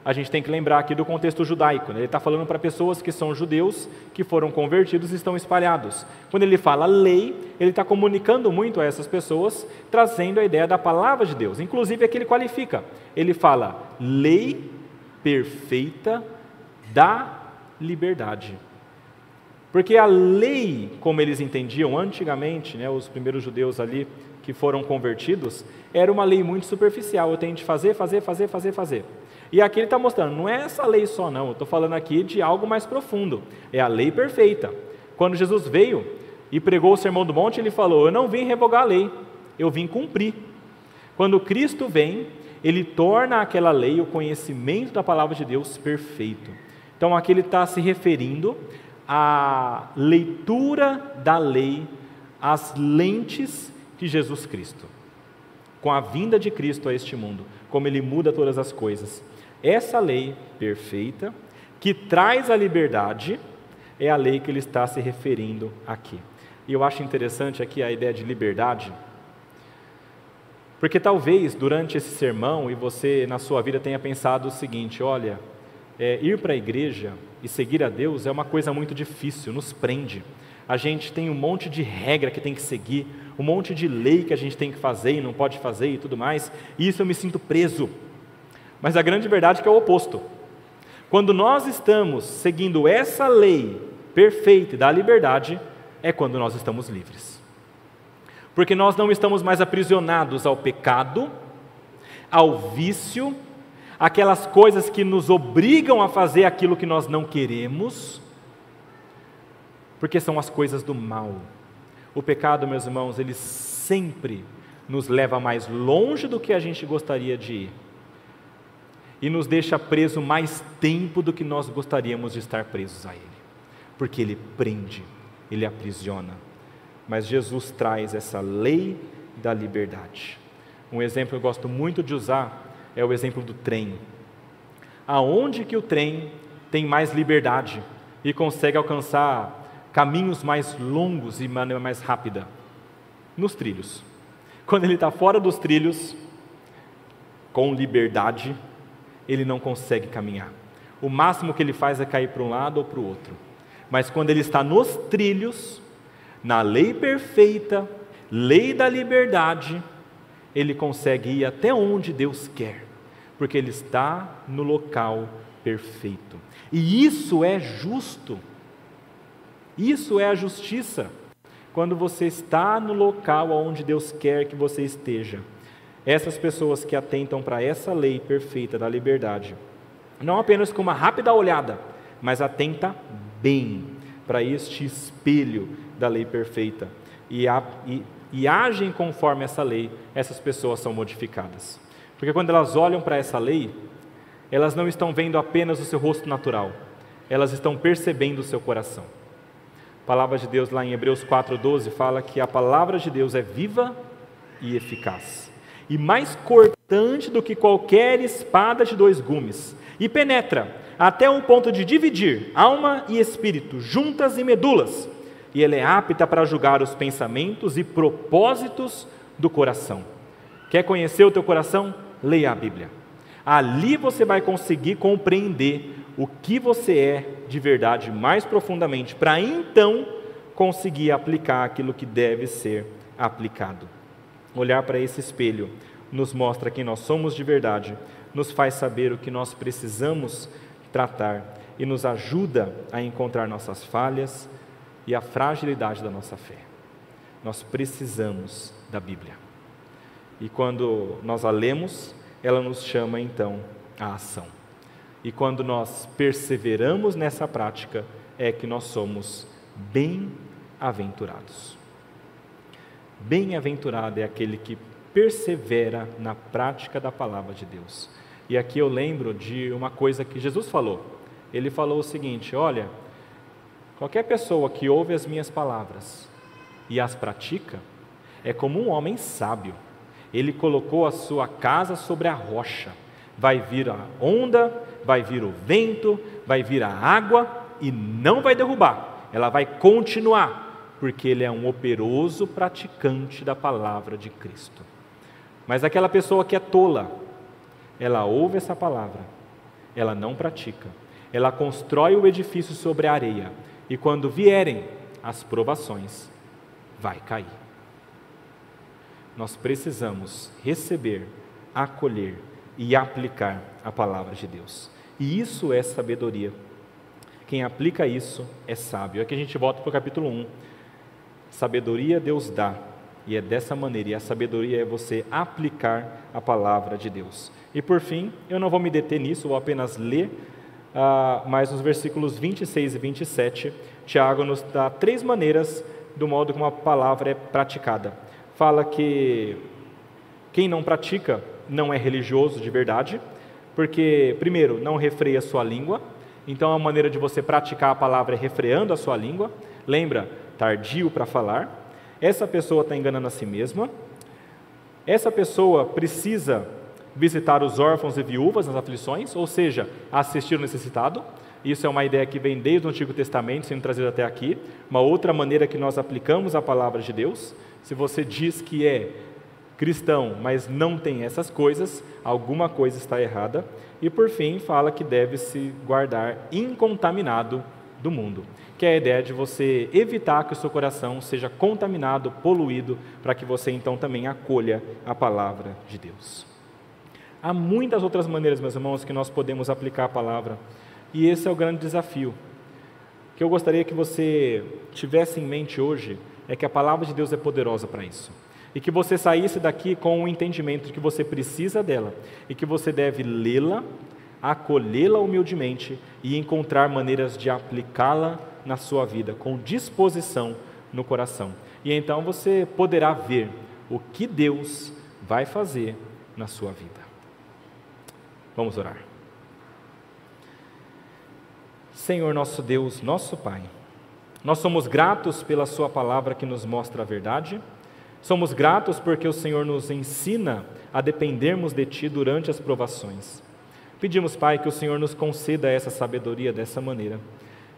a gente tem que lembrar aqui do contexto judaico, né? Ele está falando para pessoas que são judeus, que foram convertidos e estão espalhados. Quando ele fala lei, ele está comunicando muito a essas pessoas, trazendo a ideia da palavra de Deus. Inclusive é que ele qualifica. Ele fala lei perfeita da liberdade. Porque a lei, como eles entendiam antigamente, né, os primeiros judeus ali que foram convertidos, era uma lei muito superficial. Eu tenho de fazer. E aqui ele está mostrando, não é essa lei só não, eu estou falando aqui de algo mais profundo, é a lei perfeita. Quando Jesus veio e pregou o Sermão do Monte, ele falou, eu não vim revogar a lei, eu vim cumprir. Quando Cristo vem, ele torna aquela lei, o conhecimento da palavra de Deus, perfeito. Então aqui ele está se referindo à leitura da lei, às lentes de Jesus Cristo, com a vinda de Cristo a este mundo, como ele muda todas as coisas. Essa lei perfeita, que traz a liberdade, é a lei que ele está se referindo aqui. E eu acho interessante aqui a ideia de liberdade, porque talvez durante esse sermão, e você na sua vida tenha pensado o seguinte, olha, ir para a igreja e seguir a Deus é uma coisa muito difícil, nos prende. A gente tem um monte de regra que tem que seguir, um monte de lei que a gente tem que fazer e não pode fazer e tudo mais, e isso eu me sinto preso. Mas a grande verdade é que é o oposto. Quando nós estamos seguindo essa lei perfeita da liberdade, é quando nós estamos livres. Porque nós não estamos mais aprisionados ao pecado, ao vício, aquelas coisas que nos obrigam a fazer aquilo que nós não queremos, porque são as coisas do mal. O pecado, meus irmãos, ele sempre nos leva mais longe do que a gente gostaria de ir. E nos deixa preso mais tempo do que nós gostaríamos de estar presos a Ele. Porque Ele prende, Ele aprisiona. Mas Jesus traz essa lei da liberdade. Um exemplo que eu gosto muito de usar é o exemplo do trem. Aonde que o trem tem mais liberdade e consegue alcançar caminhos mais longos e maneira mais rápida? Nos trilhos. Quando ele está fora dos trilhos, com liberdade, ele não consegue caminhar. O máximo que ele faz é cair para um lado ou para o outro. Mas quando ele está nos trilhos, na lei perfeita, lei da liberdade, ele consegue ir até onde Deus quer, porque ele está no local perfeito. E isso é justo. Isso é a justiça. quando você está no local onde Deus quer que você esteja. Essas pessoas que atentam para essa lei perfeita da liberdade, não apenas com uma rápida olhada, mas atenta bem para este espelho da lei perfeita e agem conforme essa lei, essas pessoas são modificadas. Porque quando elas olham para essa lei, elas não estão vendo apenas o seu rosto natural, elas estão percebendo o seu coração. A palavra de Deus lá em Hebreus 4:12 fala que a palavra de Deus é viva e eficaz, e mais cortante do que qualquer espada de 2 gumes, e penetra até um ponto de dividir alma e espírito, juntas e medulas, e ela é apta para julgar os pensamentos e propósitos do coração. Quer conhecer o teu coração? Leia a Bíblia. Ali você vai conseguir compreender o que você é de verdade mais profundamente, para então conseguir aplicar aquilo que deve ser aplicado. Olhar para esse espelho nos mostra quem nós somos de verdade, nos faz saber o que nós precisamos tratar e nos ajuda a encontrar nossas falhas e a fragilidade da nossa fé. Nós precisamos da Bíblia. E quando nós a lemos, ela nos chama então à ação. E quando nós perseveramos nessa prática, é que nós somos bem-aventurados. Bem-aventurado é aquele que persevera na prática da palavra de Deus. E aqui eu lembro de uma coisa que Jesus falou. Ele falou o seguinte: olha, qualquer pessoa que ouve as minhas palavras e as pratica, é como um homem sábio. Ele colocou a sua casa sobre a rocha. Vai vir a onda, vai vir o vento, vai vir a água e não vai derrubar. Ela vai continuar, porque ele é um operoso praticante da palavra de Cristo. Mas aquela pessoa que é tola, ela ouve essa palavra, ela não pratica. Ela constrói o edifício sobre a areia e quando vierem as provações, vai cair. Nós precisamos receber, acolher e aplicar a palavra de Deus. E isso é sabedoria. Quem aplica isso é sábio. Aqui a gente volta para o capítulo 1. Sabedoria Deus dá, e é dessa maneira, e a sabedoria é você aplicar a palavra de Deus. E por fim, eu não vou me deter nisso, vou apenas ler, mas nos versículos 26 e 27, Tiago nos dá 3 maneiras do modo como a palavra é praticada. Fala que quem não pratica não é religioso de verdade, porque, primeiro, não refreia a sua língua. Então a maneira de você praticar a palavra é refreando a sua língua. Lembra? Tardio para falar. Essa pessoa está enganando a si mesma. Essa pessoa precisa visitar os órfãos e viúvas nas aflições, ou seja, assistir o necessitado. Isso é uma ideia que vem desde o Antigo Testamento, sendo trazida até aqui. Uma outra maneira que nós aplicamos a palavra de Deus. Se você diz que é cristão, mas não tem essas coisas, alguma coisa está errada. E por fim, fala que deve se guardar incontaminado do mundo, que é a ideia de você evitar que o seu coração seja contaminado, poluído, para que você então também acolha a palavra de Deus. Há muitas outras maneiras, meus irmãos, que nós podemos aplicar a palavra, e esse é o grande desafio. O que eu gostaria que você tivesse em mente hoje é que a palavra de Deus é poderosa para isso. E que você saísse daqui com o entendimento de que você precisa dela e que você deve lê-la, acolhê-la humildemente e encontrar maneiras de aplicá-la na sua vida, com disposição no coração. E então você poderá ver o que Deus vai fazer na sua vida. Vamos orar. Senhor nosso Deus, nosso Pai, nós somos gratos pela sua palavra que nos mostra a verdade. Somos gratos porque o Senhor nos ensina a dependermos de Ti durante as provações. Pedimos, Pai, que o Senhor nos conceda essa sabedoria dessa maneira.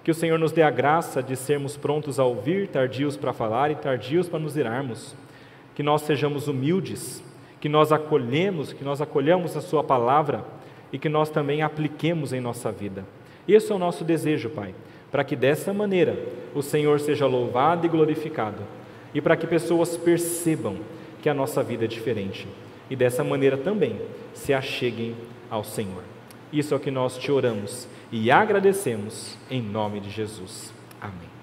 Que o Senhor nos dê a graça de sermos prontos a ouvir, tardios para falar e tardios para nos irarmos. Que nós sejamos humildes, que nós acolhamos a Sua palavra e que nós também apliquemos em nossa vida. Esse é o nosso desejo, Pai, para que dessa maneira o Senhor seja louvado e glorificado. E para que pessoas percebam que a nossa vida é diferente. E dessa maneira também se acheguem ao Senhor. Isso é o que nós te oramos e agradecemos em nome de Jesus. Amém.